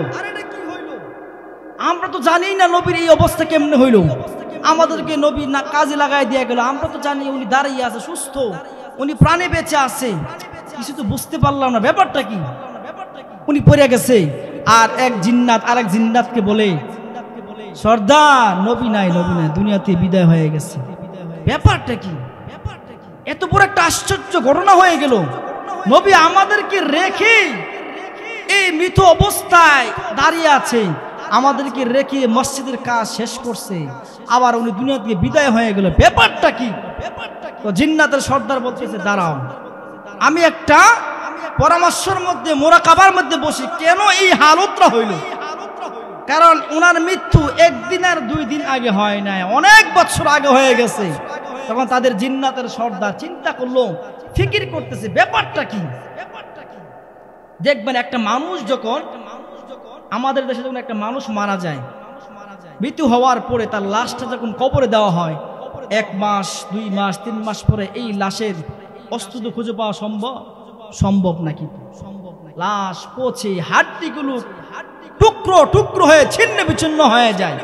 আমরা তো জানি না নবীর এই অবস্থা কেমনে হইলো। আমাদেরকে নবী না কাজে লাগাই দিয়ে গেল, আমরা তো জানি উনি দাঁড়িয়ে আছে, সুস্থ, উনি প্রাণে বেঁচে আছে, কিছু তো বুঝতে পারলাম না, ব্যাপারটা কি? উনি পড়ে গেছে। আর এক জিন্নাত আরেক জিন্নাতকে বলে, সর্দার নবী নাই, দুনিয়াতে বিদায় হয়ে গেছে, ব্যাপারটা কি? এত বড় একটা আশ্চর্য ঘটনা হয়ে গেল। নবী আমাদেরকে রেখে এই মৃত অবস্থায় দাঁড়িয়ে আছে, আমাদেরকে রেখে মসজিদের কাজ শেষ করছে, আবার উনি দুনিয়া থেকে বিদায় হয়ে গেল, ব্যাপারটা কি? তো জিন্নাতের সর্দার বলতেছে, দাঁড়াও, আমি একটা পরামর্শের মধ্যে, মোরাকাবার মধ্যে বসি, কেন এই হালতটা হইল? কারণ ওনার মৃত্যু 1 দিন আর 2 দিন আগে হয় নাই, অনেক বছর আগে হয়ে গেছে। তখন তাদের জিন্নাতের সর্দার চিন্তা করলো, ফিকির করতেছে, ব্যাপারটা কি? দেখবেন একটা মানুষ যখন, আমাদের দেশে যখন একটা মানুষ মারা যায়, মৃত্যু হওয়ার পরে তার লাশটা যখন কবরে দেওয়া হয়, 1 মাস 2 মাস 3 মাস পরে এই লাশের অস্তিত্ব খুঁজে পাওয়া সম্ভব নাকি? লাশ পচে হাড্ডিগুলো টুকরো টুকরো হয়ে ছিন্ন বিচ্ছিন্ন হয়ে যায়।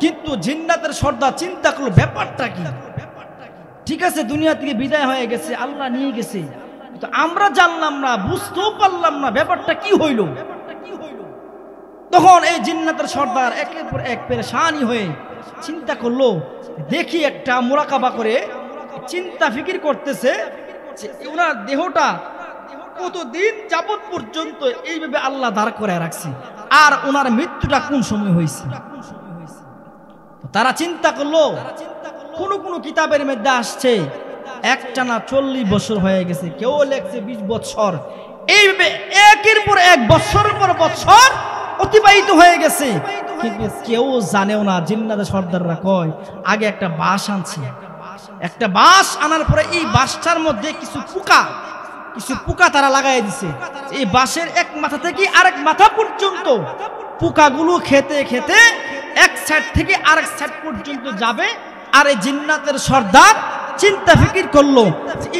কিন্তু জিন্নাতের সর্দার চিন্তা করলো, ব্যাপারটা কি? ঠিক আছে, দুনিয়া থেকে বিদায় হয়ে গেছে, আল্লাহ নিয়ে গেছে, কিন্তু আমরা জানলাম না, বুঝতেও পারলাম না, ব্যাপারটা কি হইল? তখন এই জিন্নাতের সর্দার একের পর এক পেরেশানি হয়ে চিন্তা করলো, দেখি একটা মুরাকাবা করে চিন্তা ফিকির করতেছে যে ওনার দেহটা কতদিন যাবত পর্যন্ত এইভাবে আল্লাহ দাঁড় করে রাখছে, আর ওনার মৃত্যুটা কোন সময় হয়েছে। তারা চিন্তা করলো, কোন কোন কিতাবের মধ্যে আসছে একটানা 40 বছর হয়ে গেছে, কেউ লেখছে 20 বছর, এইভাবে একের পর এক বছরের পর বছর অতিবাহিত হয়ে গেছে। কিন্তু কেউ জানেও না। জিন্নাতের সর্দাররা কয়, আগে একটা বাঁশ আনছি, একটা বাঁশ আনার পরে এই বাঁশটার মধ্যে কিছু পোকা তারা লাগাই দিছে। এই বাঁশের এক মাথা থেকে আরেক মাথা পর্যন্ত পোকাগুলো খেতে খেতে এক সাইড থেকে আরেক সাইড পর্যন্ত যাবে। আর এই জিন্নাতের সর্দার চিন্তা ফিকির করলো,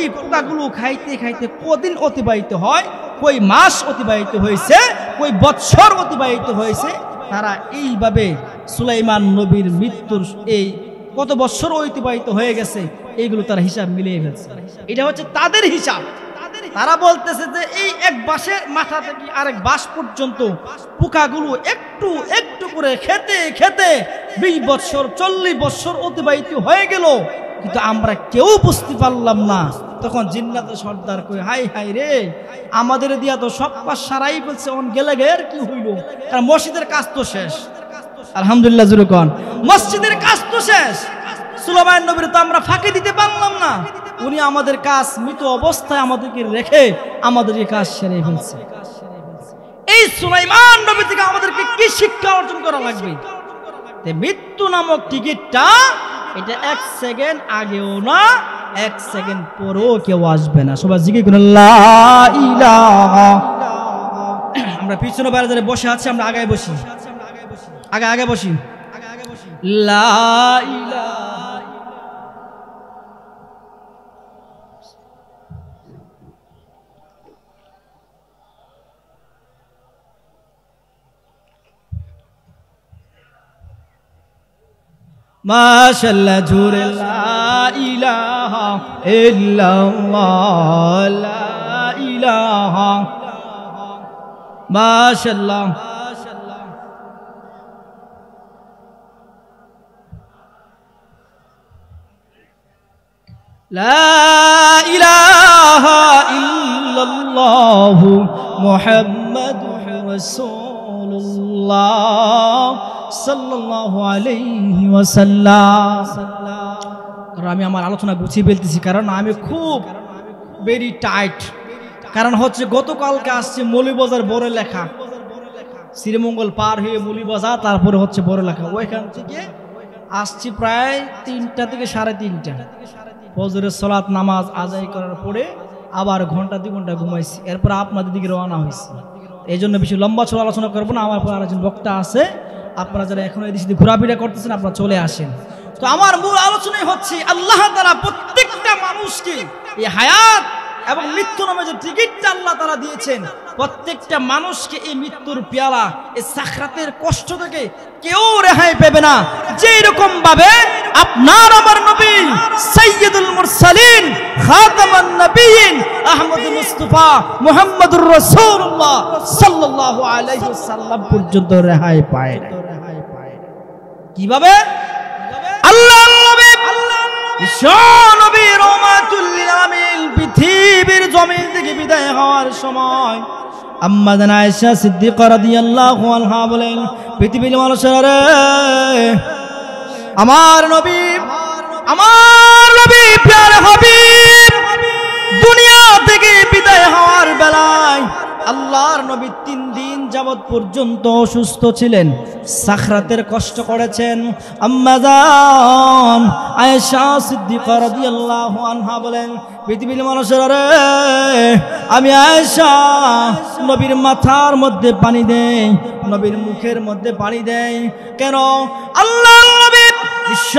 এই পোকাগুলো খাইতে খাইতে কদিন অতিবাহিত হয়, কই মাস অতিবাহিত হয়েছে, কই বৎসর অতিবাহিত হয়েছে। তারা এইভাবে সুলাইমান নবীর মৃত্যুর এই কত বছর অতিবাহিত হয়ে গেছে, এইগুলো তারা হিসাব মিলিয়ে ফেলছে। এটা হচ্ছে তাদের হিসাব। তারা বলতেছে যে এই এক বাঁশের মাথা থেকে আরেক বাঁশ পর্যন্ত পোকাগুলো একটু একটু করে খেতে খেতে 20 বছর 40 বছর অতিবাহিত হয়ে গেল, কিন্তু আমরা কেউ বুঝতে পারলাম না। তখন জিন্নাতের সর্দার কই, হাই হাই রে, আমাদের দিয়া তো সব কাজ সারাই বলছে, অন গেলে গের কি হইল? আর মসজিদের কাজ তো শেষ, আলহামদুলিল্লাহ জুরে কোন, মসজিদের কাজ তো শেষ। সুলাইমান নবীর তো আমরা ফাঁকি দিতে পারলাম না, উনি আমাদের কাজ মৃত অবস্থায় আমাদেরকে রেখে আমাদের কাজ সেরে ফেলছে। এই সুলাইমান নবী থেকে আমাদেরকে কি শিক্ষা অর্জন করা লাগবে? মৃত্যু নামক টিকিটটা এটা 1 সেকেন্ড আগেও না 1 সেকেন্ড পরেও কেউ আসবে না। সবাই জিকির করুন লা ইলাহা। আমরা পিছনে বাইরে যারা বসে আছি আমরা আগে বসি, আগে বসি। লা ইলাহা মাশাআল্লাহ জোরে লা ইলাহা ইল্লাল্লাহ লা ইলাহা মাশাআল্লাহ। লা ইলাহা ইল্লাল্লাহ মুহাম্মাদুর রাসূলুল্লাহ সাল্লাল্লাহু আলাইহি ওয়াসাল্লাম। আমি আমার আলোচনা গুছিয়ে ফেলতেছি কারণ আমি খুব ভেরি টাইট। কারণ হচ্ছে গতকালকে আসছে মৌলভীবাজার বড় লেখা, শ্রীমঙ্গল পার হয়ে মৌলভীবাজার, তারপরে হচ্ছে বড় লেখা। ওইখান থেকে আসছি প্রায় 3টা থেকে 3:30। ফজরের সালাত নামাজ আদায় করার পরে আবার ঘন্টা 2 ঘন্টা ঘুমাইছি, এরপর আপনাদের দিকে রওনা হয়েছি। এই জন্য বেশি লম্বা চড়া আলোচনা করবো না। আমার পর আরেকজন বক্তা আছে, আপনারা যারা এখন এই দিকে ঘোরাফেরা করতেছেন আপনারা চলে আসেন। তো আমার মূল আলোচনাই হচ্ছে আল্লাহ তাআলা প্রত্যেকটা মানুষকে এই হায়াত এবং মৃত্যু নামে যে টিকিটটা আল্লাহ তাআলা দিয়েছেন, প্রত্যেকটা মানুষকে এই মৃত্যুর পেয়ালা, এই সাখরাতের কষ্ট থেকে কেউ রেহাই পাবে না। যে রকম ভাবে আপনার আমার নবী সাইয়্যিদুল মুরসালিন খাতামান নবিয়্যিন আহমদ মুস্তাফা মুহাম্মদুর রাসূলুল্লাহ সাল্লাল্লাহু আলাইহি ওয়াসাল্লাম পর্যন্ত রেহাই পায় না। কিভাবে? আল্লাহ নবী বিশ্ব নবী রহমাতুল লিল আলামিন পৃথিবীর জমিন থেকে বিদায় হওয়ার সময় আম্মা জান আয়েশা সিদ্দিকা রাদিয়াল্লাহু আনহা বলেন, পৃথিবীর মানুষেরা রে, আমার নবী প্যারে হাবিব দুনিয়া থেকে বিদায় হওয়ার বেলায় আল্লাহর নবী 3 দিন যাবত পর্যন্ত অসুস্থ ছিলেন, সাখরাতের কষ্ট করেছেন। আম্মা জান আয়েশা সিদ্দিকা রাদিয়াল্লাহু আনহা বলেন, পৃথিবীর মানুষেরা রে, আমি আয়েশা নবীর মাথার মধ্যে পানি দেই, নবীর মুখের মধ্যে পানি দেই। কেন? আল্লাহর নবী বিশ্ব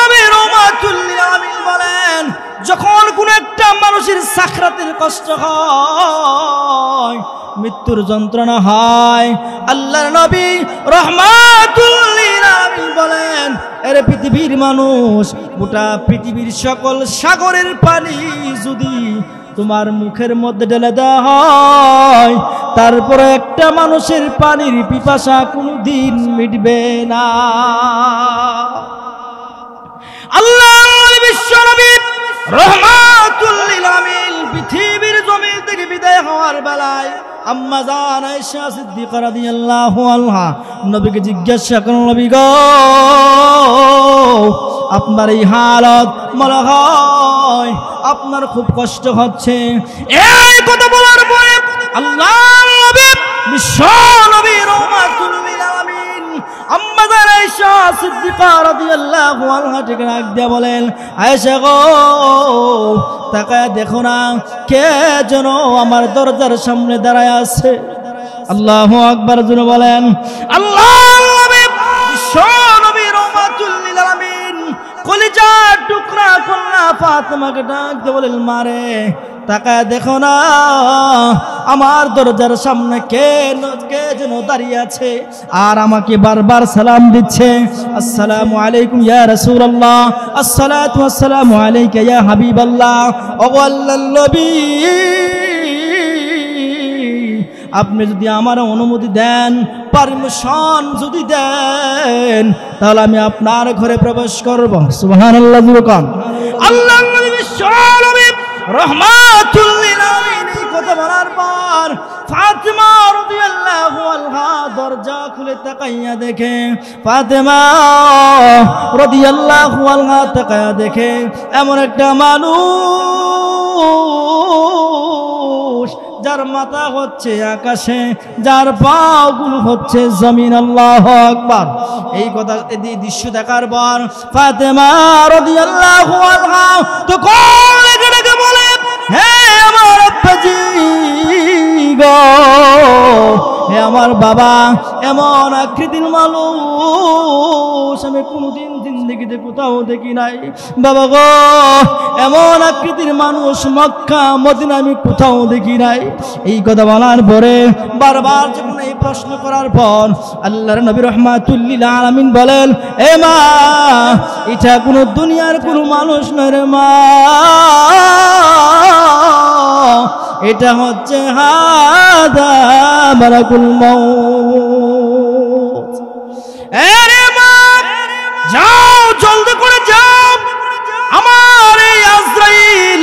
নবী রহমাতুল লিল আলামিন বলেন, যখন কোন একটা মানুষের সাখরাতের কষ্ট হয়, মৃত্যুর যন্ত্রণা হয়, আল্লাহর নবী রহমাতুল লিল আলামিন বলেন, এরে পৃথিবীর মানুষ, গোটা পৃথিবীর সকল সাগরের পানি যদি তোমার মুখের মধ্যে ঢেলে দেওয়া হয়, তারপরে একটা মানুষের পানির পিপাসা কোনদিন মিটবে না। আল্লাহর বিশ্ব নবী রহমাতুল লিল আলামিন পৃথিবীর জমিন থেকে বিদায় হওয়ার বেলায় আম্মা জান আয়েশা সিদ্দিকা রাদিয়াল্লাহু আনহা নবীকে জিজ্ঞাসা করেন, নবী গো, আপনার এই হালত মনে হয় আপনার খুব কষ্ট হচ্ছে। এই কথা বলার পরে আল্লাহর নবী বিশ্ব নবী রহমাতুল লিল আলামিন আম্মা জান আয়েশা সিদ্দিকা রাদিয়াল্লাহু আনহা ঠিক রাখ দিয়া বলেন, আয়েশা গো, তাকায় দেখো না, কে যেন আমার দরজার সামনে দাঁড়ায় আছে। আল্লাহু আকবার জোরে বলেন। আল্লাহর নবী বিশ্ব নবী রহমাতুল লিল আলামিন কলিজার টুকরা কন্যা ফাতেমাকে ডাক দিয়ে বলেন, মারে তাকায় দেখো না, আমার দরজার সামনে কে যেন দাঁড়িয়ে আছে আর আমাকে বারবার সালাম দিচ্ছে, আসসালামু আলাইকুম ইয়া রাসূলুল্লাহ, আসসালাতু ওয়াসসালামু আলাইকা ইয়া হাবিবাল্লাহ। ও আল্লাহর নবী, আপনি যদি আমার অনুমতি দেন, পারমিশন যদি দেন, তাহলে আমি আপনার ঘরে প্রবেশ করব। সুবহানাল্লাহ যুবকান। আল্লাহর নবী বিশ্ব নবী রহমাতুল লিল আলামিন এই কথা বলার পর ফাতেমা রাদিয়াল্লাহু আনহা দরজা খুলে তাকাইয়া দেখে, ফাতেমা রাদিয়াল্লাহু আনহা তাকাইয়া দেখে এমন একটা মানুষ যার মাথা হচ্ছে আকাশে, যার পাগুলো হচ্ছে জমিন। আল্লাহু আকবার। এই কথা এই দৃশ্য দেখার পর ফাতেমা রাদিয়াল্লাহু আনহা তো কোলে বলে, হে আমার আব্বাজি গো, হে আমার বাবা, এমন আকৃতির মানুষ আমি কোনোদিন জিন্দেগিতে কোথাও দেখি নাই। বাবা গো, এমন আকৃতির মানুষ মক্কা মদিনা আমি কোথাও দেখি নাই। এই কথা বলার পরে বারবার যখন এই প্রশ্ন করার পর আল্লাহর নবী রাহমাতুল লিল আলামিন বলেন, এ মা, এটা কোনো দুনিয়ার কোনো মানুষ নয় রে মা, এটা হচ্ছে হাদা মালাকুল মাউত। আরে মা, যাও, জলদি করে যাও, আমার এই আজরাইল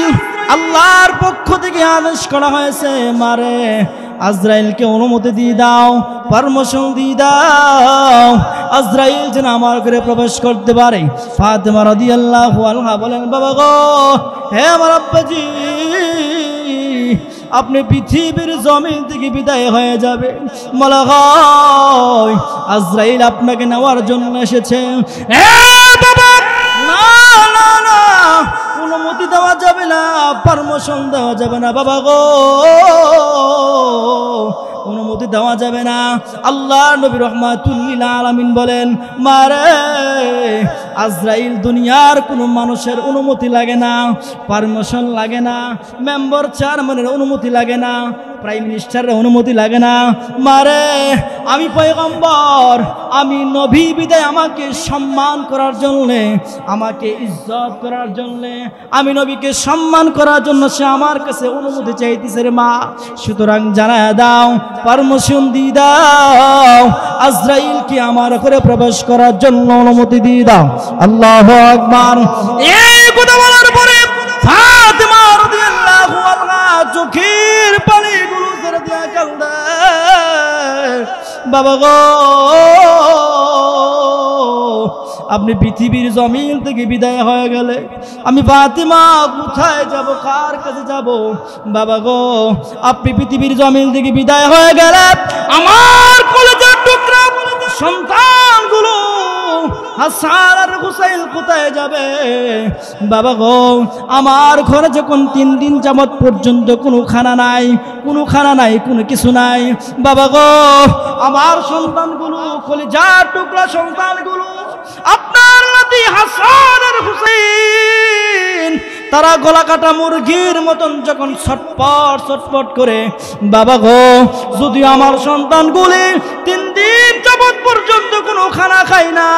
আল্লাহর পক্ষ থেকে আদেশ করা হয়েছে, মারে আজরাইলকে অনুমতি দিয়ে দাও, পারমিশন দিয়ে দাও, আজরাইল যেন আমার ঘরে প্রবেশ করতে পারে। ফাতেমা রাদিয়াল্লাহু আনহা বলেন, বাবা গো, হে আমার আব্বাজি, আপনি পৃথিবীর জমিন থেকে বিদায় হয়ে যাবে, বলা হয় আজরাইল আপনাকে নেওয়ার জন্য এসেছে। বাবা, না না না, অনুমতি দেওয়া যাবে না, পারমিশন দেওয়া যাবে না বাবা গো, অনুমতি দেওয়া যাবে না। আল্লাহ নবী রাহমাতুল লিল আলামিন বলেন, মারে আজরাইল দুনিয়ার কোনো মানুষের অনুমতি লাগে না, পারমিশন লাগে না, মেম্বার চেয়ারম্যানের অনুমতি লাগে না, প্রাইম মিনিস্টারের অনুমতি লাগে না। মারে আমি পয়গম্বর, আমি নবী বিদায় আমাকে সম্মান করার জন্য, আমাকে ইজ্জত করার জন্য, আমি নবীকে সম্মান করার জন্য সে আমার কাছে অনুমতি চাইতেছে রে মা। সুতরাং জানায় দাও, পারমিশন দিয়ে দাও, আজরাইলকে আমার ঘরে প্রবেশ করার জন্য অনুমতি দিয়ে দাও। আল্লাহু আকবার। এই কথা বলার পরে ফাতেমা রাদিয়াল্লাহু আনহা চোখের পানিগুলো ছেড়ে দিয়ে কাঁদে, বাবা গো, আপনি পৃথিবীর জমিন থেকে বিদায় হয়ে গেলে আমি ফাতেমা কোথায় যাব, কার কাছে যাব? বাবা গো, আপনি পৃথিবীর জমিন থেকে বিদায় হয়ে গেলে আমার কলেজের টুকরা সন্তানগুলো হাসান আর হুসাইন কোথায় যাবে? বাবা গো, আমার ঘরে যখন 3 দিন যাবত পর্যন্ত কোনো খানা নাই, কোনো খানা নাই, কোনো কিছু নাই, বাবা গো, আমার সন্তানগুলো, কলিজার টুকরা সন্তানগুলো, আপনার নাতি হাসান আর হুসাইন, তারা গলা কাটা মুরগির মতন যখন ছটপট ছটপট করে, বাবা গো, যদি আমার সন্তানগুলি 3 দিন যাবত পর্যন্ত কোনো খানা খায় না,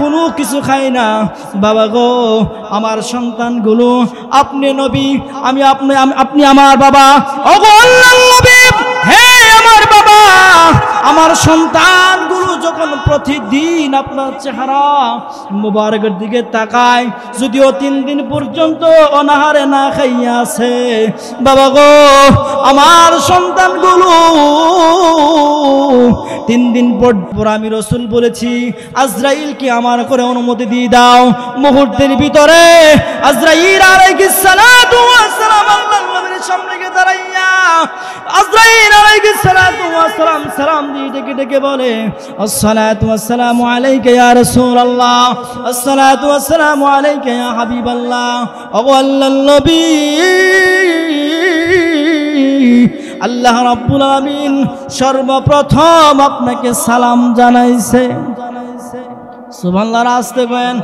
কোনো কিছু খায় না, বাবা গো, আমার সন্তানগুলো, আপনি নবী, আপনি আমার বাবা, ওগো আল্লাহর নবী, হে আমার বাবা, আমার সন্তানগুলো যখন প্রতিদিন আপনার চেহারা মুবারকের দিকে তাকায়, যদিও 3 দিন পর্যন্ত অনাহারে না খাইয়া আছে, বাবা গো, আমার সন্তানগুলো 3 দিন পর আমি রাসূল বলেছি আজরাইলকে আমার করে অনুমতি দিয়ে দাও। মুহূর্তের ভিতরে আজরাইল আলাইহিস সালাতু ওয়াস সালাম আল্লাহর নবীর সামনে গিয়ে দাঁড়াইয়া আজরাইল আলাইহিস সালাতু ওয়াস সালাম সালাম দিয়ে ডেকে ডেকে বলে, আসসালাতু ওয়াসসালামু আলাইকা ইয়া রাসূলুল্লাহ, আসসালাতু ওয়াসসালামু আলাইকা ইয়া হাবিবাল্লাহ। ওগো আল্লাহর নবী, আল্লাহ রাব্বুল আলামিন সর্বপ্রথম আপনাকে সালাম জানাইছে। সুবহানাল্লাহ, আস্তে করেন।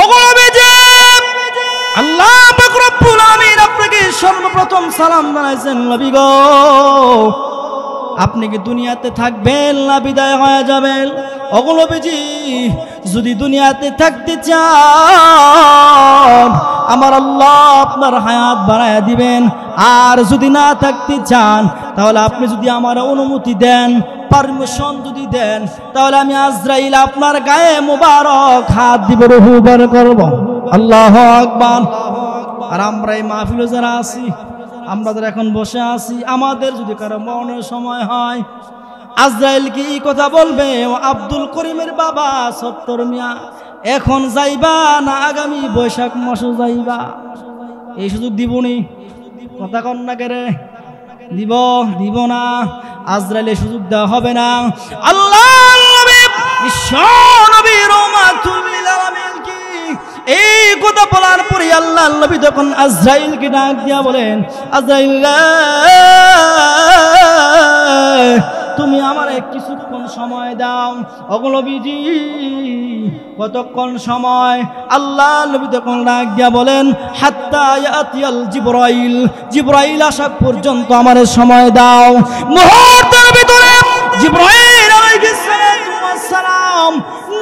ওগো নবীজি, আল্লাহ পাক রব্বুল আলামিন আপনাকে সর্বপ্রথম সালাম জানাইছেন। নবী গো, আপনি কি দুনিয়াতে থাকবেন না বিদায় হয়ে যাবেন? ওগো নবীজি, যদি দুনিয়াতে থাকতে চান আমার আল্লাহ আপনার হায়াত বাড়ায়া দিবেন, আর যদি না থাকতে চান তাহলে আপনি যদি আমার অনুমতি দেন, পারমিশন যদি দেন, তাহলে আমি আজরাইল আপনার গায়ে মুবারক হাত দিব, রূহ বার করব। আল্লাহু আকবার। আর আমরা এই মাহফিলে যারা আছি, আমরা যারা এখন বসে আছি, আমাদের যদি কারো মরণের সময় হয়, আজরাইল কি এই কথা বলবে, ও আব্দুল করিমের বাবা সত্তর মিয়া, এখন যাইবা না আগামী বৈশাখ মাসে যাইবা? এই সুযোগ দিবনি? কথা কন না কে রে? দিব না, আজরাইলের সুযোগ দেওয়া হবে না। আল্লাহর নবী বিশ্ব নবী রাহমাতুল লিল আলামিন কি এই কথা বলার পরে আল্লাহর নবী তখন আজরাইলকে ডাক দিয়া বলেন, আজরাইল তুমি আমারে কিছুক্ষণ সময় দাও। ওগো নবীজি কতক্ষণ সময়? আল্লাহ নবী তখন ডাক দিয়া বলেন, হাত্তা ইয়াতিয়াল জিবরাইল, জিবরাইল আসা পর্যন্ত আমারে সময় দাও। মুহূর্তের ভিতরে জিবরাইল আলাইহিস সালাম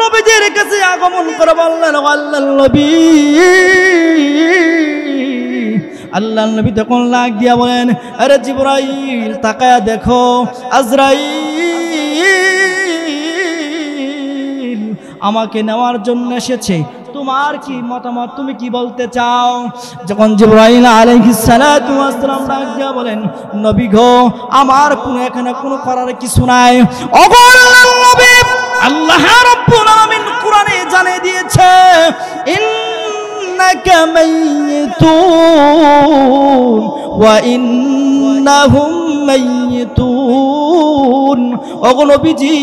নবীজির কাছে আগমন করে বললেন, আল্লাহর নবী। আল্লাহর নবী তখন ডাক দিয়া বলেন, আরে জিবরাইল তাকায়া দেখো, আজরাইল আমাকে নেওয়ার জন্য এসেছে, তোমার কি মতামত, তুমি কি বলতে চাও? যখন জিবরাইল আলাইহিস সালাতু ওয়াস সালাম ডাক দিয়া বলেন, নবী গো আমার এখানে কোনো করার কিছু নাই। ওগো আল্লাহর নবী, আল্লাহ রাব্বুল আলামিন কোরআনে জানিয়ে দিয়েছে, ইন্নাকা মাইয়িতুন ওয়া ইন্নাহুম মাইয়িতুন। ওগো নবীজি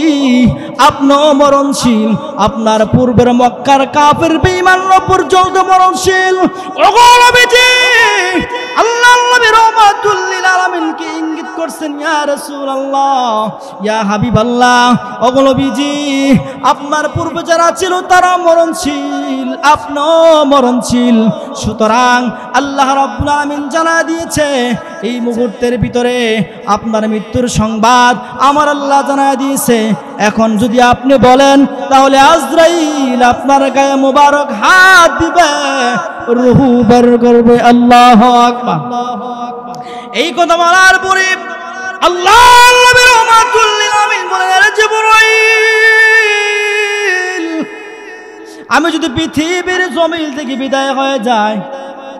আপনিও মরণশীল, আপনার পূর্বের মক্কার কাফের বেঈমানরা পর্যন্ত মরণশীল। ওগো নবীজি আল্লাহর নবী রাহমাতুল লিল আলামিনকে ইঙ্গিত করছেন, ইয়া রাসূলুল্লাহ, ইয়া হাবিবাল্লাহ, ওগো নবীজি আপনার পূর্বে যারা ছিল তারা মরণশীল, আপনিও মরণশীল। সুতরাং আল্লাহ রাব্বুল আলামিন জানা দিয়েছে এই মুহূর্তের ভিতরে আপনার মৃত্যুর সংবাদ আমার আল্লাহ জানা দিয়েছে। এখন যদি আপনি বলেন তাহলে আজরাইল আপনার গায়ে মোবারক হাত দিবে, রূহ বের করবে। আল্লাহু আকবার। এই কথা বলার পরে আল্লাহর নবী রাহমাতুল লিল আলামিন বলেন, আরে জিবরাইল আমি যদি পৃথিবীর জমিন থেকে বিদায় হয়ে যাই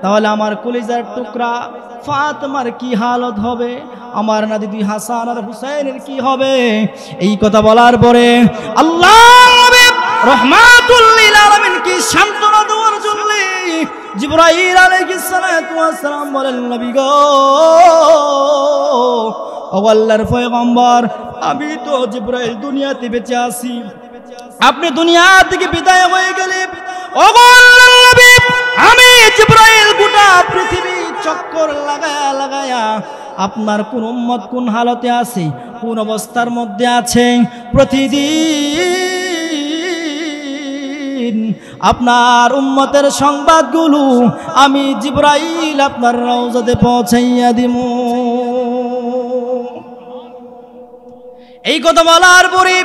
তাহলে আমার কলিজার টুকরা ফাতেমার কি হালত হবে, আমার নাতি দুই হাসান আর হুসাইনের কি হবে? এই কথা বলার পরে আল্লাহর নবী রাহমাতুল লিল আলামিন কি সান্ত্বনা দেওয়ার জন্য জিবরাইল আলাইহিস সালাতু ওয়াস সালাম বলেন, নবী গো ও আল্লাহর পয়গম্বর, আমি তো জিবরাইল দুনিয়াতে বেঁচে আছি, আপনি দুনিয়া থেকে বিদায় হয়ে গেলে ওগো আল্লাহর নবী আমি জিবরাইল গোটা পৃথিবী চক্কর লাগায়া লাগায়া আপনার কোন উম্মত কোন হালতে আছে, কোন অবস্থার মধ্যে আছে, প্রতিদিন আপনার উম্মতের সংবাদগুলো আমি জিবরাইল আপনার রওজাতে পৌঁছাইয়া দিমু। এই কথা বলার পরে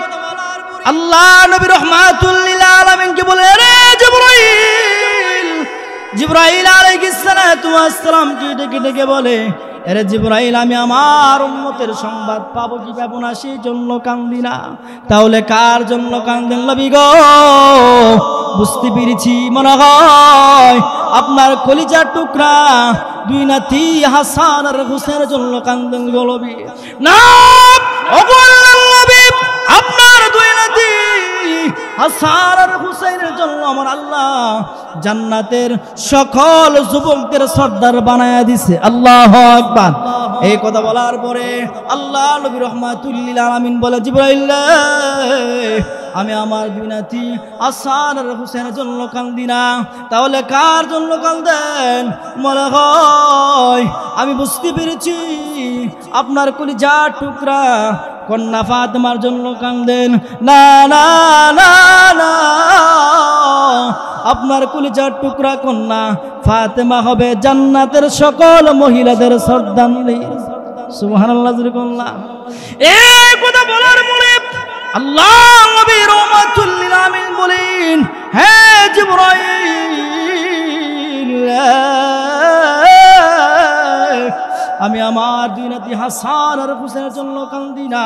আল্লাহ নবী রাহমাতুল লিল আলামিনকে বলে, রে জিবরাইল, জিবরাইল আলাইহিস সালাতু ওয়াস সালাম কি ডেকে ডেকে বলে, আরে জিবরাইল আমি আমার উম্মতের সংবাদ পাবো কি পাবো না সেই জন্য কান্দি না। তাহলে কার জন্য কান্দেন নবী গো? বুঝতে পেরেছি, মনে হয় আপনার কলিজার টুকরা দুই নাতি হাসান আর হুসাইনের জন্য কান্দেন গো নবী। না ওগো আল্লাহর নবী, আপনার দুই নাতি হাসান আর হুসাইনের জন্য আমার আল্লাহ জান্নাতের সকল যুবকদের সর্দার বানায়া দিছে। আল্লাহু আকবার। এই কথা বলার পরে আল্লাহ নবী রাহমাতুল লিল আলামিন বলে, জিবরাইল আমি আমার দুই নাতি হাসান আর হুসাইনের জন্য কান্দি না, তাহলে কার জন্য কান্দেন? মনে হয় আমি বুঝতে পেরেছি আপনার কলিজার টুকরা কন্যা ফাতেমার জন্য কান্দেন। না না না না, আপনার কলিজার টুকরা কন্যা ফাতেমা হবে জান্নাতের সকল মহিলাদের সর্দারনী। সুবহানাল্লাহ। এই কথা বলার পরে আল্লাহ নবী রাহমাতুল লিল আলামিন বলেন, হে জিবরাইল আমি আমার দুই নাতি হাসান আর হুসাইনের জন্য কান্দি না,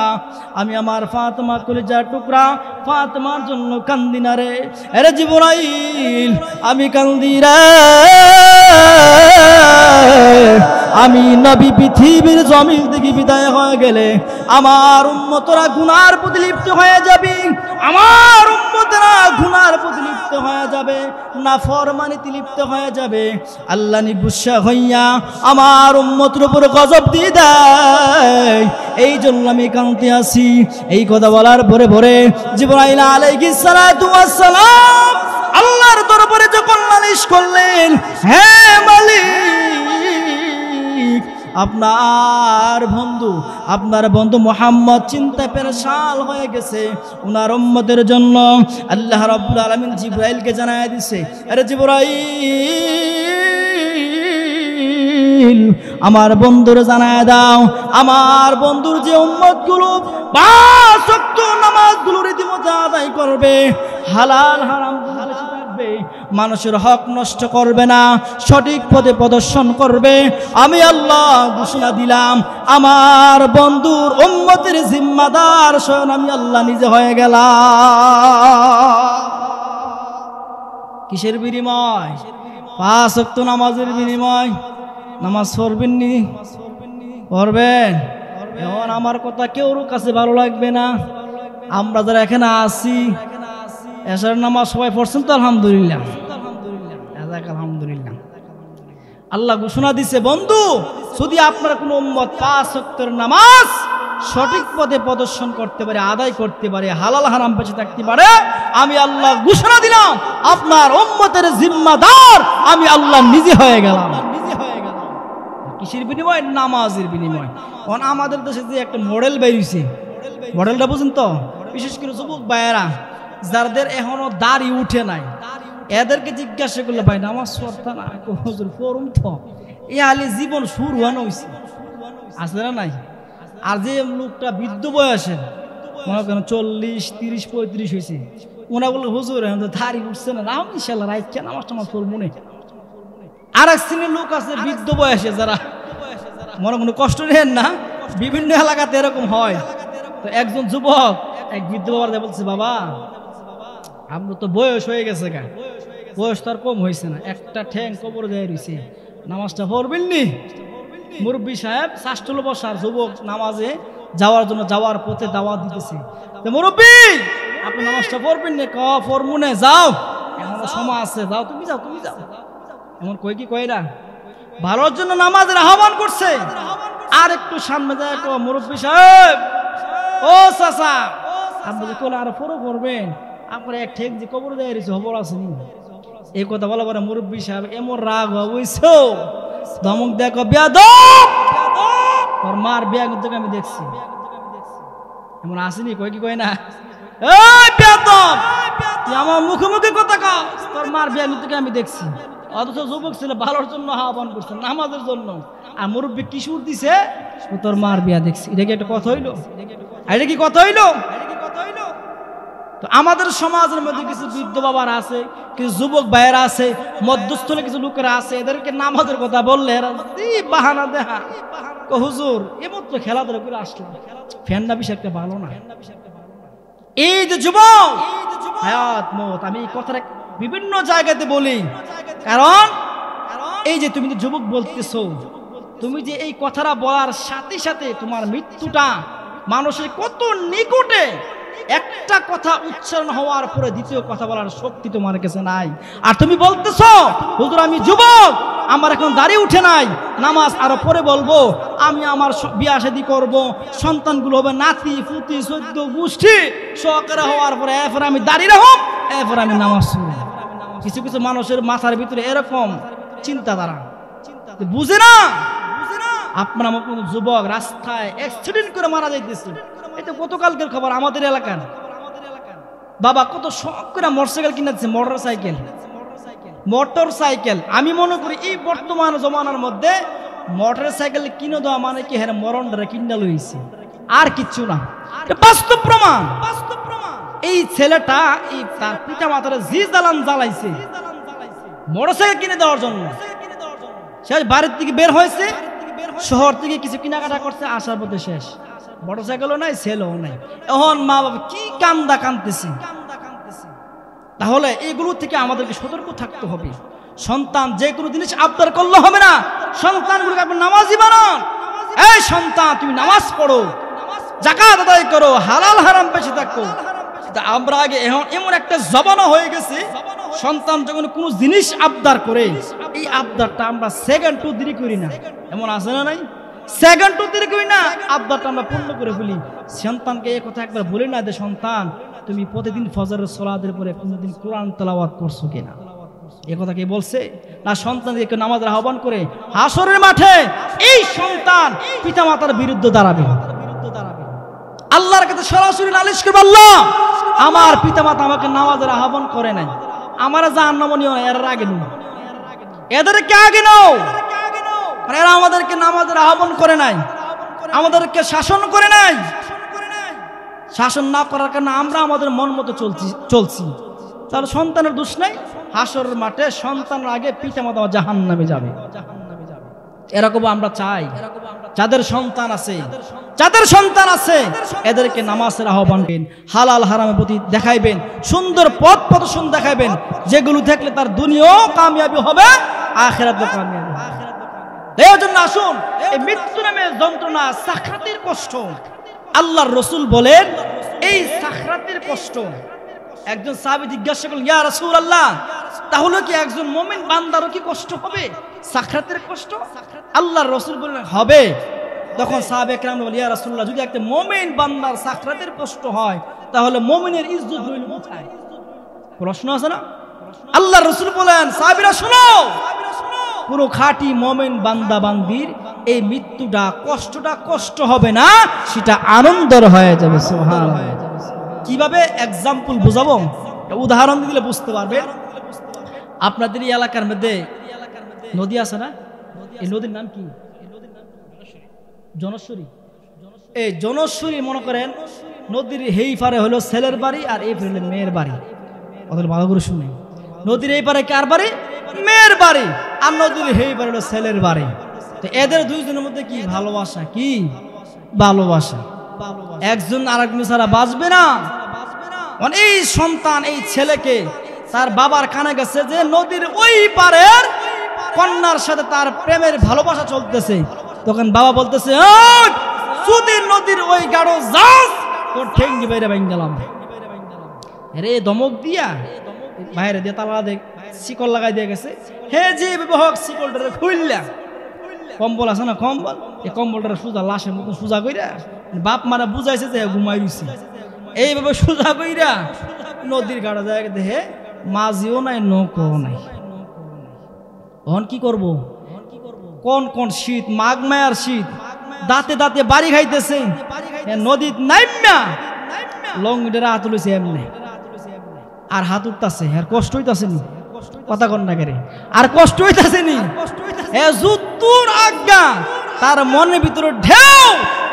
আমি আমার ফাতেমা কলিজার টুকরা ফাতেমার জন্য কান্দি না রে। আরে জিবরাইল আমি কান্দি রে, আমি নবী পৃথিবীর জমিন থেকে বিদায় হয়ে গেলে আমার উম্মতরা গুনার প্রতি লিপ্ত হয়ে যাবে, আমার উম্মতেরা গুনার প্রতি লিপ্ত হয়ে যাবে, নাফরমানিতে লিপ্ত হয়ে যাবে, আল্লাহ নিগুসা হইয়া আমার উম্মতের উপর গজব দিয়ে দেয়। এই জন্য আমি কাঁদতে আসি। এই কথা বলার পরে পরে জিবরাইল আলাইহিস সালাতু ওয়াস সালাম আল্লাহর দরবারে যখন নালিশ করলেন, হে মালিক, আপনার বন্ধু মুহাম্মদ চিন্তায় পেরেশান হয়ে গেছে, উনার উম্মতের জন্য আল্লাহ রাব্বুল আলামিন জিবরাইলকে জানায় দিছে, আরে জিবরাইল, আমার বন্ধুর জানায় দাও, আমার বন্ধুর যে উম্মতগুলো 5 ওয়াক্ত নামাজগুলো রীতিমতো আদায় করবে, হালাল হারাম থাকবে, মানুষের হক নষ্ট করবে না, সঠিক পথে প্রদর্শন করবে, আমি আল্লাহ ঘোষণা দিলাম আমার বন্ধুর উম্মতের জিম্মাদার স্বয়ং আমি আল্লাহ নিজে হয়ে গেলাম। কিসের বিনিময়? 5 ওয়াক্ত নামাজের বিনিময়। নামাজ পড়বেননি? পড়বেন। এখন আমার কথা কেউর কাছে ভালো লাগবে না। আমরা যারা এখানে আছি, এশার নামাজ সবাই পড়ছেন তো আলহামদুলিল্লাহ, আলহামদুলিল্লাহ। আল্লাহ ঘোষণা দিছে, বন্ধু যদি আপনার কোনো উম্মত 5 ওয়াক্তের নামাজ সঠিক পথে প্রদর্শন করতে পারে, আদায় করতে পারে, হালাল হারাম বেঁচে থাকতে পারে, আমি আল্লাহ ঘোষণা দিলাম আপনার উম্মতের জিম্মাদার আমি আল্লাহ নিজে হয়ে গেলাম। কিসের বিনিময়? নামাজের বিনিময়। কারণ আমাদের দেশে যে একটা মডেল বেরিয়েছে, মডেলটা বুঝেন তো, বিশেষ করে যুবক ভাইয়েরা যাদের এখনো দাড়ি উঠে নাই, এদেরকে জিজ্ঞাসা করলে ভাই নামাজ পড়তা না, হুজুর পড়ুম তো, এ আলি জীবন শুরু হওয়ানো হয়েছে, আছে না নাই? আর যে লোকটা বৃদ্ধ বয়সের, মনে করেন 40, 30, 35 হয়েছে, ওনা বলে হুজুর এখন তো দাড়ি উঠছে না, নাম ইনশাল্লাহ রাইট নামাজ টামাজ পড়ব মনে। আর এক শ্রেণীর লোক আছে বৃদ্ধ বয়সে, যারা মনে কোনো কষ্ট নেন না, বিভিন্ন এলাকাতে এরকম হয়। তো একজন যুবক এক বৃদ্ধ বাবার বলছে, বাবা আমরা তো বয়স হয়ে গেছে, গা বয়স তো আর কম হয়েছে না, একটা ঠ্যাং কবরে দেয় রয়েছে, নামাজটা পড়বেননি? মুরব্বী সাহেব শাস্ত্রল বসার, যুবক নামাজে যাওয়ার জন্য যাওয়ার পথে দাওয়াত দিতেছে, মুরব্বী আপনি নামাজটা পড়বেননি? পড়মুনে, যাও এখনো সময় আছে, যাও তুমি যাও, তুমি যাও। এমন কই কি কয় না, ভালোর জন্য নামাজের আহ্বান করছে। আর একটু সামনে যায়, মুরব্বী সাহেব, ও চাচা আপনি কোলে আরো পড়ো করবেন, আপনার এক ঠেক যে কবর দেয় রয়েছে, খবর আসেনি? এই কথা বলা পরে মুরব্বী সাহেব এমন রাগ হইছো, ধমক দেখো, বেয়াদব, তোর মার বিয়া কিন্তু আমি দেখছি। এমন আসেনি? কয় কি কয় না, এই বেয়াদব তুই আমার মুখে মুখে কথা কও, তোর মার বিয়া কিন্তু আমি দেখছি। অথচ যুবক ছিল ভালোর জন্য আহ্বান করছে, নামাজের জন্য, আর মুরব্বী কিশোর দিছে, তোর মার বিয়া দেখছি। এটা কি একটা কথা হইলো? এটা কি কথা হইলো? তো আমাদের সমাজের মধ্যে কিছু বৃদ্ধ বাবার আছে, কিছু যুবক ভাইয়েরা আছে, মধ্যস্থলে কিছু লোকেরা আছে, এদেরকে নামাজের কথা বললে এরা বাহানা দেখা, হুজুর এমত খেলাধুলা করে আসলাম, ফ্যানটা বেশি একটা ভালো না। এই যে যুবক হায়াত মত, আমি এই কথাটা বিভিন্ন জায়গাতে বলি, কারণ এই যে তুমি যুবক বলতেছো, তুমি যে এই কথাটা বলার সাথে সাথে তোমার মৃত্যুটা মানুষের কত নিকটে, একটা কথা উচ্চারণ হওয়ার পরে দ্বিতীয় কথা বলার শক্তি তোমার কাছে নাই। আর তুমি বলতেছো হুজুর আমি যুবক, আমার এখন দাড়ি উঠে নাই, নামাজ আরো পরে বলবো, আমি আমার বিয়া শাদী করবো, সন্তানগুলো হবে নাতি পুতি 14 গোষ্ঠী সহকারে হওয়ার পরে এরপরে আমি দাড়ি রাখব, এরপরে আমি নামাজ পড়ব। কিছু কিছু মানুষের মাথার ভিতরে এরকম চিন্তাধারা, বুঝে না আপনার আমার কোন যুবক রাস্তায় অ্যাক্সিডেন্ট করে মারা যাইতেছে। এটা গতকালকের খবর, আমাদের এলাকার বাবা কত শখ করে মোটরসাইকেল কিনেছে, মোটর সাইকেল। আমি মনে করি এই বর্তমান জমানার মধ্যে মোটর সাইকেল কিনে দেওয়া মানে কি হ্যাঁ মরণটা কিনা লইছে, আর কিচ্ছু না। বাস্তব প্রমাণ, এই ছেলেটা এই তার পিতা মাতার জি জ্বালান জ্বালাইছে মোটর সাইকেল কিনে দেওয়ার জন্য। সে বাড়ির থেকে বের হয়েছে, শহর থেকে কিছু কেনাকাটা করছে, আসার পথে শেষ, মোটরসাইকেলও নাই, ছেলেও নাই। এখন মা বাবা কি কান্দা কান্দতেছে। তাহলে এগুলো থেকে আমাদেরকে সতর্ক থাকতে হবে। সন্তান যে কোনো জিনিস আবদার করলে হবে না, সন্তানগুলোকে আপনি নামাজি বানান। এই সন্তান তুমি নামাজ পড়ো, যাকাত আদায় করো, হালাল হারাম বেঁচে থাকো, আমরা আগে এমন একটা জবানা হয়ে গেছে, সন্তান যখন কোনো জিনিস আবদার করে এই আবদারটা আমরা সেকেন্ড টু দেরি করি না, এমন আছে না নাই? সেকেন্ড টু দেরি করি না, আবদারটা আমরা পূর্ণ করে ফেলি। সন্তানকে এই কথা একবার বলি না যে সন্তান তুমি প্রতিদিন ফজরের সালাতের পরে কোনোদিন কোরআন তেলাওয়াত করছো কিনা? এ কথা কে বলছে? না, সন্তানকে নামাজের আহ্বান করে হাসরের মাঠে এই সন্তান পিতামাতার বিরুদ্ধে দাঁড়াবে, আল্লাহর কাছে সরাসরি নালিশ করবে, আল্লাহ আমার পিতামাতা আমাকে নামাজের আহ্বান করে নাই, আমার জাহান্নামে নিও না, এর আগে নাও, এদেরকে আগে নাও, এরা আমাদেরকে নামাজের আহ্বান করে নাই, আমাদেরকে শাসন করে নাই, শাসন না করার কারণে আমরা আমাদের মন মতো চলছি। তাহলে সন্তানের দোষ নাই, হাসরের মাঠে সন্তানের আগে পিতামাতা জাহান্নামে যাবে। এরকম আমরা চাই যাদের সন্তান আছে এদেরকে নামাজের আহ্বান দিন, হালাল হারামের প্রতি দেখাইবেন, সুন্দর পথ প্রদর্শন দেখাইবেন, যেগুলো দেখলে তার দুনিয়াও কামিয়াবি হবে, আখিরাতেও কামিয়াবি হবে। এই জন্য আসুন, এই মৃত্যু নামের যন্ত্রণা, সাকরাতের কষ্ট, আল্লাহর রাসূল বলেন এই সাকরাতের কষ্ট, একজন সাহাবী জিজ্ঞাসা করলেন, ইয়া রাসূলুল্লাহ, তাহলে কি একজন মুমিন বান্দারও কি কষ্ট হবে সাকরাতের কষ্ট? আল্লাহর রাসূল বললেন হবে। তখন সাহাবে কেরাম বললেন, ইয়া রাসূলুল্লাহ, যদি একটা মুমিন বান্দার সাকরাতের কষ্ট হয় তাহলে মুমিনের ইজ্জত রইল কোথায়? প্রশ্ন আছে না? আল্লাহর রাসূল বলেন, সাহাবীরা শুনো, পুরো খাঁটি মুমিন বান্দা বান্দির এই মৃত্যুটা কষ্ট হবে না, সেটা আনন্দের হয়ে যাবে। সুবহানাল্লাহ। কিভাবে এক্সাম্পল বুঝাবো, উদাহরণ দিলে বুঝতে পারবে। আপনাদের এই এলাকার মধ্যে নদী আছে না? এই নদীর নাম কি? জনশ্বরী। এই জনশ্বরী মনে করেন নদীর এই পারে হলো ছেলের বাড়ি আর এই পারে হলো মেয়ের বাড়ি। ওদের ভালো করে শুনে, নদীর এই পারে কার বাড়ি? মেয়ের বাড়ি। আর নদীর এই পারে হলো ছেলের বাড়ি। তো এদের দুইজনের মধ্যে কি ভালোবাসা, কি ভালোবাসা, একজন আরেকজন ছাড়া বাঁচবে না। এই সন্তান এই ছেলেকে তার বাবার কানে গেছে যে নদীর ওই পারের কন্যার সাথে তার প্রেমের ভালোবাসা চলতেছে, তখন বাবা বলতেছে, যদি নদীর ওই গাঢ় যাস তোর ঠেঙ্গি বাইরে ভাঙ গেলাম রে, দমক দিয়া বাইরে দিয়ে তালা দেখ শিকল লাগাই দিয়ে গেছে। হে যে বিবাহক শিকলটা খুললা, কম্বল আছে না কম্বল, এই কম্বলটা সোজা লাশের মতো সোজা কইরা বাপ মারা বুঝাইছে যে ঘুমাই রইছি, এইভাবে সোজা কইরা নদীর গাঢ় জায়গা দেখে মাঝিও নাই নৌকো নাই। এখন কি করব? কোন শীত, মাঘ মায়ার শীত, দাঁতে দাঁতে বাড়ি খাইতেছে, নদী নাইমা লঙ্গিটা হাত তুলেছে এমনি, আর হাত উঠতেছে, আর কষ্ট হইতাছে নি, কথা কন না কেরে, আর কষ্ট হইতাছে নি, যুদ্ধর আজ্ঞা তার মনের ভিতরে ঢেউ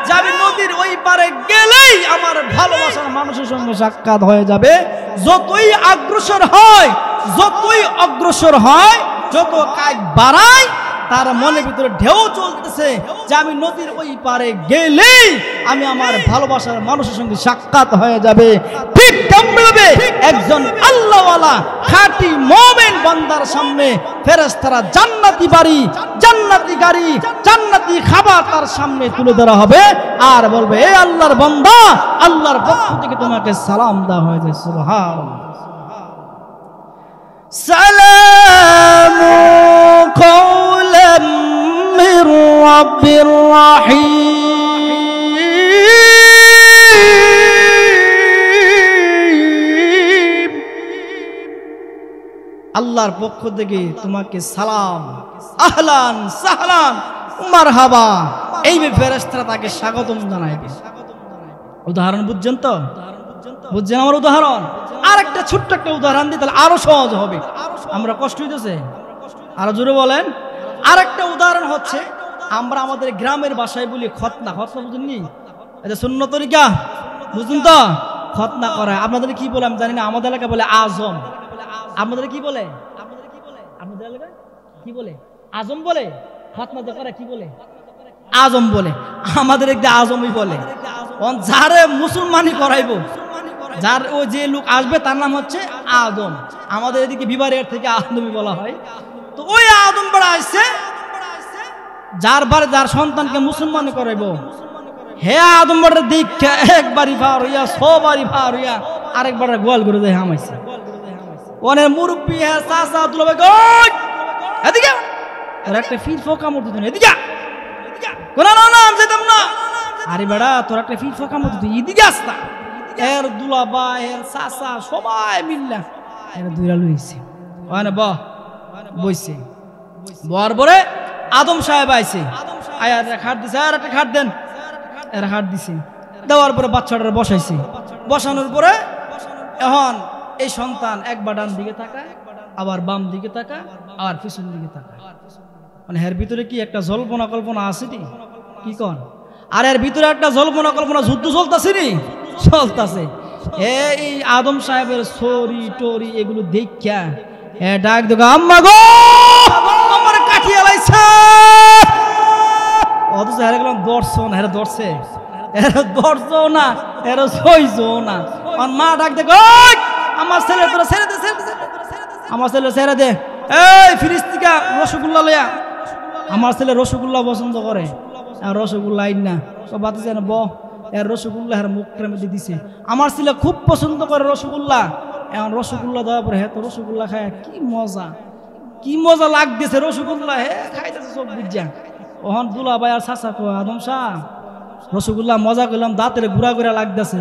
যাবে, নদীর ওই পারে গেলেই আমার ভালোবাসার মানুষের সঙ্গে সাক্ষাৎ হয়ে যাবে। যতই অগ্রসর হয়, যত কাজ বাড়ায়, তার মনের ভিতরে ঢেউ চলতেছে যে আমি নদীর ওই পারে গেলেই আমি আমার ভালোবাসার মানুষের সঙ্গে সাক্ষাৎ হয়ে যাবে। ঠিক তেমনিভাবে একজন আল্লাহওয়ালা খাঁটি মুমিন বান্দার সামনে ফেরেশতারা জান্নাতি বাড়ি, জান্নাতি গাড়ি, জান্নাতি খাবার তার সামনে তুলে ধরা হবে, আর বলবে, এ আল্লাহর বান্দা, আল্লাহর পক্ষ থেকে তোমাকে সালাম দেওয়া হয়েছে। সুবহানাল্লাহ। সালামু কওলাম মির রাব্বির রাহিম, আল্লাহর পক্ষ থেকে তোমাকে সালাম, আহলান সাহলান মারহাবা, এই ফেরেশতারা তাকে স্বাগতম জানাইবে। উদাহরণ বুঝছেন তো? বুঝছেন আমার উদাহরণ? আরেকটা ছোট্ট একটা উদাহরণ দিই, তাহলে আরো সহজ হবে। আমরা কষ্ট হইতেছে, আরো জোরে বলেন। আরেকটা উদাহরণ হচ্ছে, আমরা আমাদের গ্রামের ভাষায় বলি খতনা। খতনা বুঝেননি? এটা সুন্নত তরিকা, বুঝুন তো? খতনা করা আপনাদের কি বলে আমি জানি না, আমাদের এলাকা বলে আজম। আপনাদের কি বলে? আপনাদের এলাকায় কি বলে? আজম বলে। খতনা করে কি বলে? আজম বলে। আমাদের একদিন আজমই বলে। যারে মুসলমানি করাইবো, যার ওই যে লোক আসবে তার নাম হচ্ছে আদম। আমাদের এদিকে বিবারের থেকে আদমই বলা হয়। তো ওই আদম বড় আসছে, যার বারে যার সন্তানকে মুসলমানি করাইবো, হে আদম বড় দীক্ষা একবারই ভার হইয়া, সবারই ভার হইয়া আরেকবার গোয়াল করে দেয় হামাইছে অনেক মুরব্বী হ্যাঁ চাচা দুলাভাই কই এদিকে তোর একটা ফির ফোকা মতো দিন এদিকে কোন না যেতাম না আরে বেড়া তোর একটা ফির ফোকা মতো তুই এদিকে আসতা এর দুলাভাই এর চাচা সবাই মিললা এর দুইরা লইছে ওখানে বইছে বর পরে আদম সাহেব আইছে আয়া খাট দিছে আর একটা খাট দেন এর খাট দিছে দেওয়ার পরে বাচ্চাটার বসাইছে বসানোর পরে এখন এই সন্তান একবার ডান দিকে তাকায় আবার বাম দিকে তাকায় আবার পিছন দিকে তাকায় মানে এর ভিতরে কি একটা জল্পনা কল্পনা আছে নি কি কন আর এর ভিতরে একটা জল্পনা কল্পনা যুদ্ধ চলতেছে নি চলতেছে এই আদম সাহেবের ছড়ি টরি এগুলো দেখা ডাক দেখো আম্মা গো আমার কাঠিয়া লাইছে অথচ হেরে গেলাম দর্শন হেরে ধরছে এরা ধরছো না এরা সইছো না আর মা ডাক দেখো আমার ছেলে তোরা ছেড়ে দে আমার ছেলে ছেড়ে দে এই ফিরিস্তিকা রসগোল্লা লইয়া আমার ছেলে রসগোল্লা পছন্দ করে আর রসগোল্লা আইন না সব বাতি জানে এর রসগোল্লা এর মুখের মধ্যে দিছে আমার ছেলে খুব পছন্দ করে রসগোল্লা এখন রসগোল্লা দেওয়ার পরে হ্যাঁ তো রসগোল্লা খায় কি মজা লাগতেছে রসগোল্লা হে খাইতেছে সব বুঝা ওহন দুলাভাই আর চাচা কো আদম শাহ রসগোল্লা মজা করলাম দাঁতের ঘুরা ঘুরা লাগতেছে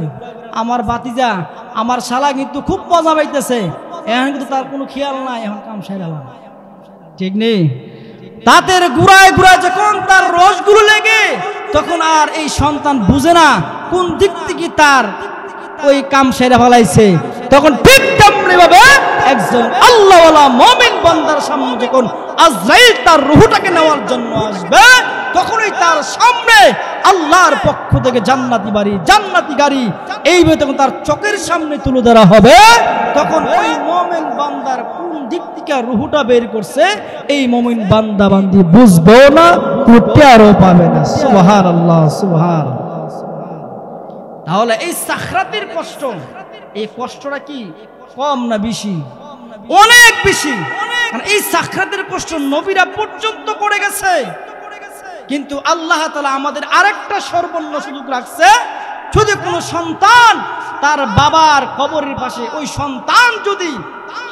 আমার বাতিজা আমার শালা কিন্তু খুব মজা পাইতেছে এখন কিন্তু তার কোনো খেয়াল নাই এখন কাম সাইলাম ঠিক নেই দাঁতের ঘুরায় ঘুরায় যখন তার রসগুলো লেগে তখন আর এই সন্তান বুঝে না কোন দিক থেকে তার ওই কাম সেরে ফেলাইছে তখন ঠিক তেমনি ভাবে একজন আল্লাহওয়ালা মুমিন বান্দার সামনে যখন আজরাইল তার রূহটাকে নেওয়ার জন্য আসবে তখনই তার সামনে আল্লাহর পক্ষ থেকে জান্নাতি গাড়ি এইভাবে তখন তার চোখের সামনে তুলে ধরা হবে তখন ওই মুমিন বান্দার কোন দিক থেকে রূহটা বের করছে এই মুমিন বান্দা বান্দি বুঝবে না টেরও পাবে না সুবহানাল্লাহ সুবহানাল্লাহ তাহলে এই সাখরাতের কষ্ট এই কষ্টটা কি কম না বেশি অনেক বেশি কারণ এই সাখরাতের কষ্ট নবীরা পর্যন্ত করে গেছে কিন্তু আল্লাহ তাআলা আমাদের আরেকটা সর্বন্ন সুযোগ রাখছে যদি কোনো সন্তান তার বাবার কবরের পাশে ওই সন্তান যদি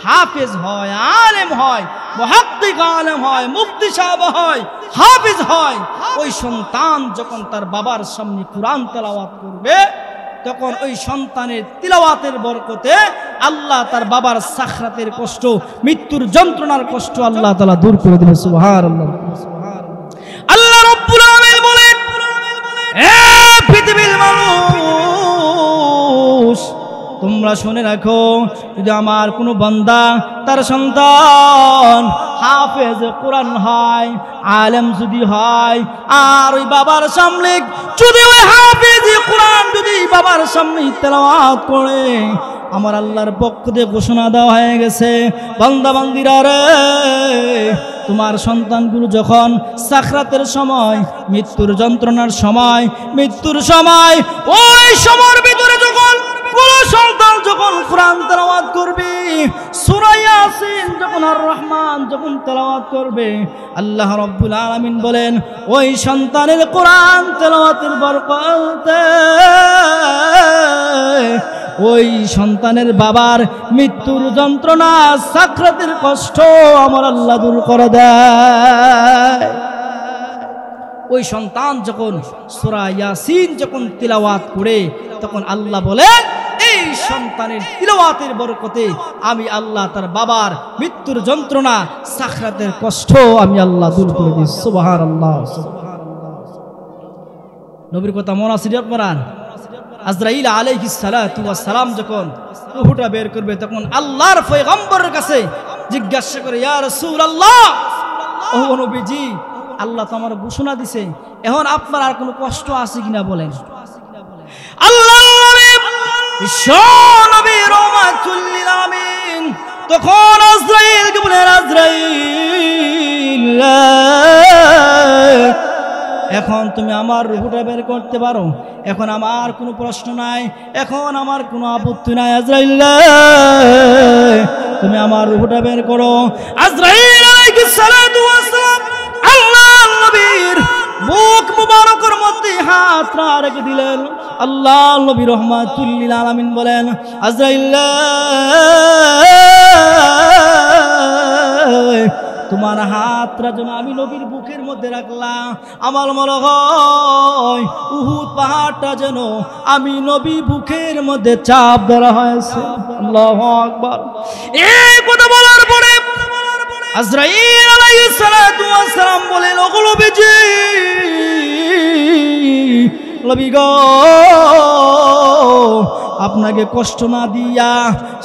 হাফেজ হয় আলেম হয় মুহাদ্দিস আলেম হয় মুফতি সাহেব হয় হাফেজ হয় ওই সন্তান যখন তার বাবার সামনে কুরআন তেলাওয়াত করবে তখন ওই সন্তানের তিলাওয়াতের বরকতে আল্লাহ তার বাবার সাখরাতের কষ্ট মৃত্যুর যন্ত্রণার কষ্ট আল্লাহ তাআলা দূর করে দিবেন সুবহানাল্লাহ আল্লাহ রাব্বুল আলামিন বলেন হে পৃথিবীর মানুষ তোমরা শুনে রাখো যদি আমার কোনো বান্দা তার সন্তান হাফেজ কোরআন হয় আলেম যদি হয় আর ওই বাবার সামনে যদি ওই হাফেজ কোরআন যদি বাবার সামনে তেলাওয়াত করে আমার আল্লাহর পক্ষ থেকে ঘোষণা দেওয়া হয়ে গেছে বান্দা বান্দিরা রে তোমার সন্তানগুলো যখন সাখরাতের সময় মৃত্যুর যন্ত্রণার সময় ওই সময়ের ভিতরে যখন কোন সন্তান যখন কোরআন তেলাওয়াত করবে সূরা ইয়াসিন যখন আর রহমান যখন তেলাওয়াত করবে আল্লাহ রাব্বুল আলামিন বলেন ওই সন্তানের কোরআন তেলাওয়াতের বরকতে ওই সন্তানের বাবার মৃত্যুর যন্ত্রণা সাখরাতের কষ্ট আমার আল্লাহ দূর করে দেয় ওই সন্তান যখন সূরা ইয়াসিন যখন তিলাওয়াত করে তখন আল্লাহ বলেন এই সন্তানের তিলাওয়াতের বরকতে আমি আল্লাহ তার বাবার মৃত্যুর যন্ত্রণা সাখরাতের কষ্ট আমি আল্লাহ দূর করে দিই সুবহানাল্লাহ নবীর কথা মনে আছে আপনার আজরাইল আলাইহিস সালাতু ওয়াস সালাম যখন রূহটা বের করবে তখন আল্লাহর পয়গম্বরের কাছে জিজ্ঞাসা করে ইয়া রাসূলুল্লাহ ও নবীজি আল্লাহ তো আমার ঘোষণা দিছে এখন আপনার আর কোনো কষ্ট আছে কিনা বলেন আল্লাহর নবী রাহমাতুল লিল আলামিন তখন আজরাইলকে বলেন আজরাইল এখন তুমি আমার রূহটা বের করতে পারো এখন আমার কোনো প্রশ্ন নাই এখন আমার কোনো আপত্তি নাই আজরাইল তুমি আমার রূহটা বের করো আজরাইল আলাইহিস সালাতু ওয়াস সালাম আল্লাহর নবীর বুক মুবারকের মধ্যে হাত রেখে দিলেন আল্লাহ নবী রাহমাতুল লিল আলামিন বলেন, আজরাইল তোমার হাতটা যেন আমি নবীর বুকের মধ্যে রাখলাম, আমার মনে হয় উহুদ পাহাড়টা যেন আমি নবী বুকের মধ্যে চাপ ধরা হয়েছে। আল্লাহু আকবার। এই কথা বলার পরে আজরাইল আলাইহিস সালাতু ওয়াস সালাম বলেন, ওগো নবীজি, নবী গো, আপনাকে কষ্ট না দিয়া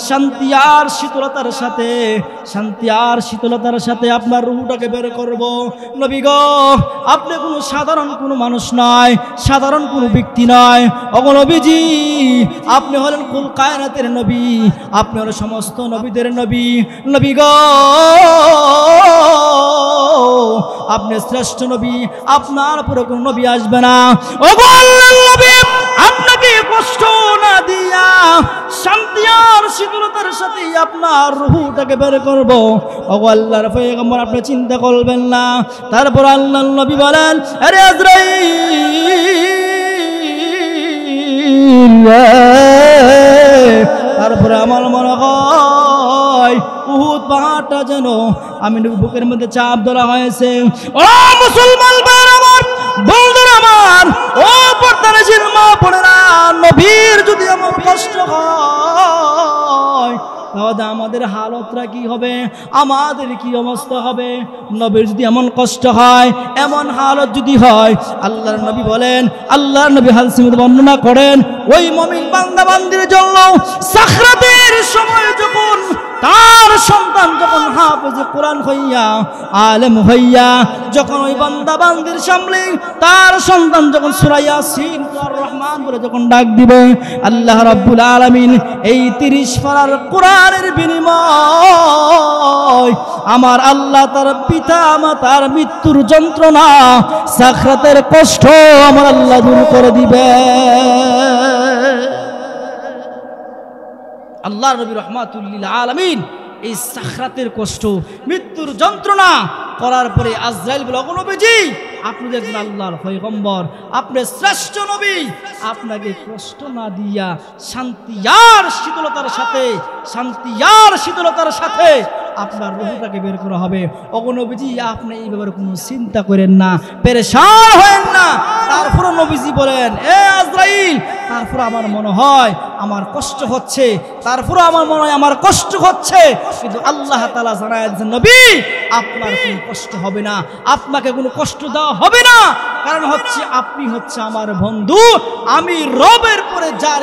শান্তি আর শীতলতার সাথে, শান্তি আর শীতলতার সাথে আপনার রূহটাকে বের করব। নবী গো, আপনি কোনো সাধারণ কোনো মানুষ নয়, সাধারণ কোনো ব্যক্তি নয়। ওগো নবীজি, আপনি হলেন কুল কায়নাতের নবী, আপনি হলেন সমস্ত নবীদের নবী। নবী গো, আপনি শ্রেষ্ঠ নবী, আপনার পরে কোনো নবী আসবে না। ওগো আল্লাহর নবী, আপনাকে কষ্ট না দিয়া শান্তি আর শীতলতার সাথে আপনার রূহটাকে বের করব। ওগো আল্লাহর পয়গম্বর, আপনি চিন্তা করবেন না। তারপর আল্লাহর নবী বলেন, আরে আজরাইল, তারপরে আমার মনে হয় উহুদ পাহাড়টা যেন আমি বুকের মধ্যে চাপ ধরা হয়েছে। ও মুসলমান ভাইরা আমার, বন্ধুরা আমার, ও পর্দানশীল মা বোনেরা, নবীর যদি এমন কষ্ট হয় তাহলে আমাদের হালতটা কি হবে, আমাদের কি অবস্থা হবে? নবীর যদি এমন কষ্ট হয়, এমন হালত যদি হয়, আল্লাহর নবী বলেন, আল্লাহর নবী হাদিসে বর্ণনা করেন, ওই মুমিন বান্দা বান্দির জন্য সাখরাতের সময় যখন তার সন্তান যখন হাফেজে কোরআন হইয়া, আলেম হইয়া, যখন ওই বান্দা বান্দির সামনে তার সন্তান যখন সূরা ইয়াসিন আর রহমান বলে যখন ডাক দিবে, আল্লাহ রাব্বুল আলামিন এই 30 পারার কোরআনের বিনিময় আমার আল্লাহ তার পিতা মাতার মৃত্যুর যন্ত্রণা, সাখরাতের কষ্ট আমার আল্লাহ দূর করে দিবে। আল্লাহ নবী রাহমাতুল লিল আলামিন এই সাখরাতের কষ্ট, মৃত্যুর যন্ত্রণা করার পরে আজরাইল বলে, ওগো নবীজি, আপনি একজন আল্লাহর পয়গম্বর, আপনি শ্রেষ্ঠ নবী, আপনাকে কষ্ট না দিয়া শান্তি আর শীতলতার সাথে, শান্তি আর শীতলতার সাথে আপনার রূহটাকে বের করা হবে। ওগো নবীজি, আপনি এই ব্যাপারে কোনো চিন্তা করেন না, পেরেশান হয়েন না। তারপর নবীজি বলেন, এ আজরাইল, তারপর আমার মনে হয় আমার কষ্ট হচ্ছে, তারপর আমার মনে হয় আমার কষ্ট হচ্ছে, কিন্তু আল্লাহ তাআলা জানায় দিয়েছেন, নবী, আপনার কোনো কষ্ট হবে না, আপনাকে কোনো কষ্ট দেওয়া হবে না। কারণ হচ্ছে আপনি হচ্ছে আমার বন্ধু, আমি রবের পরে যার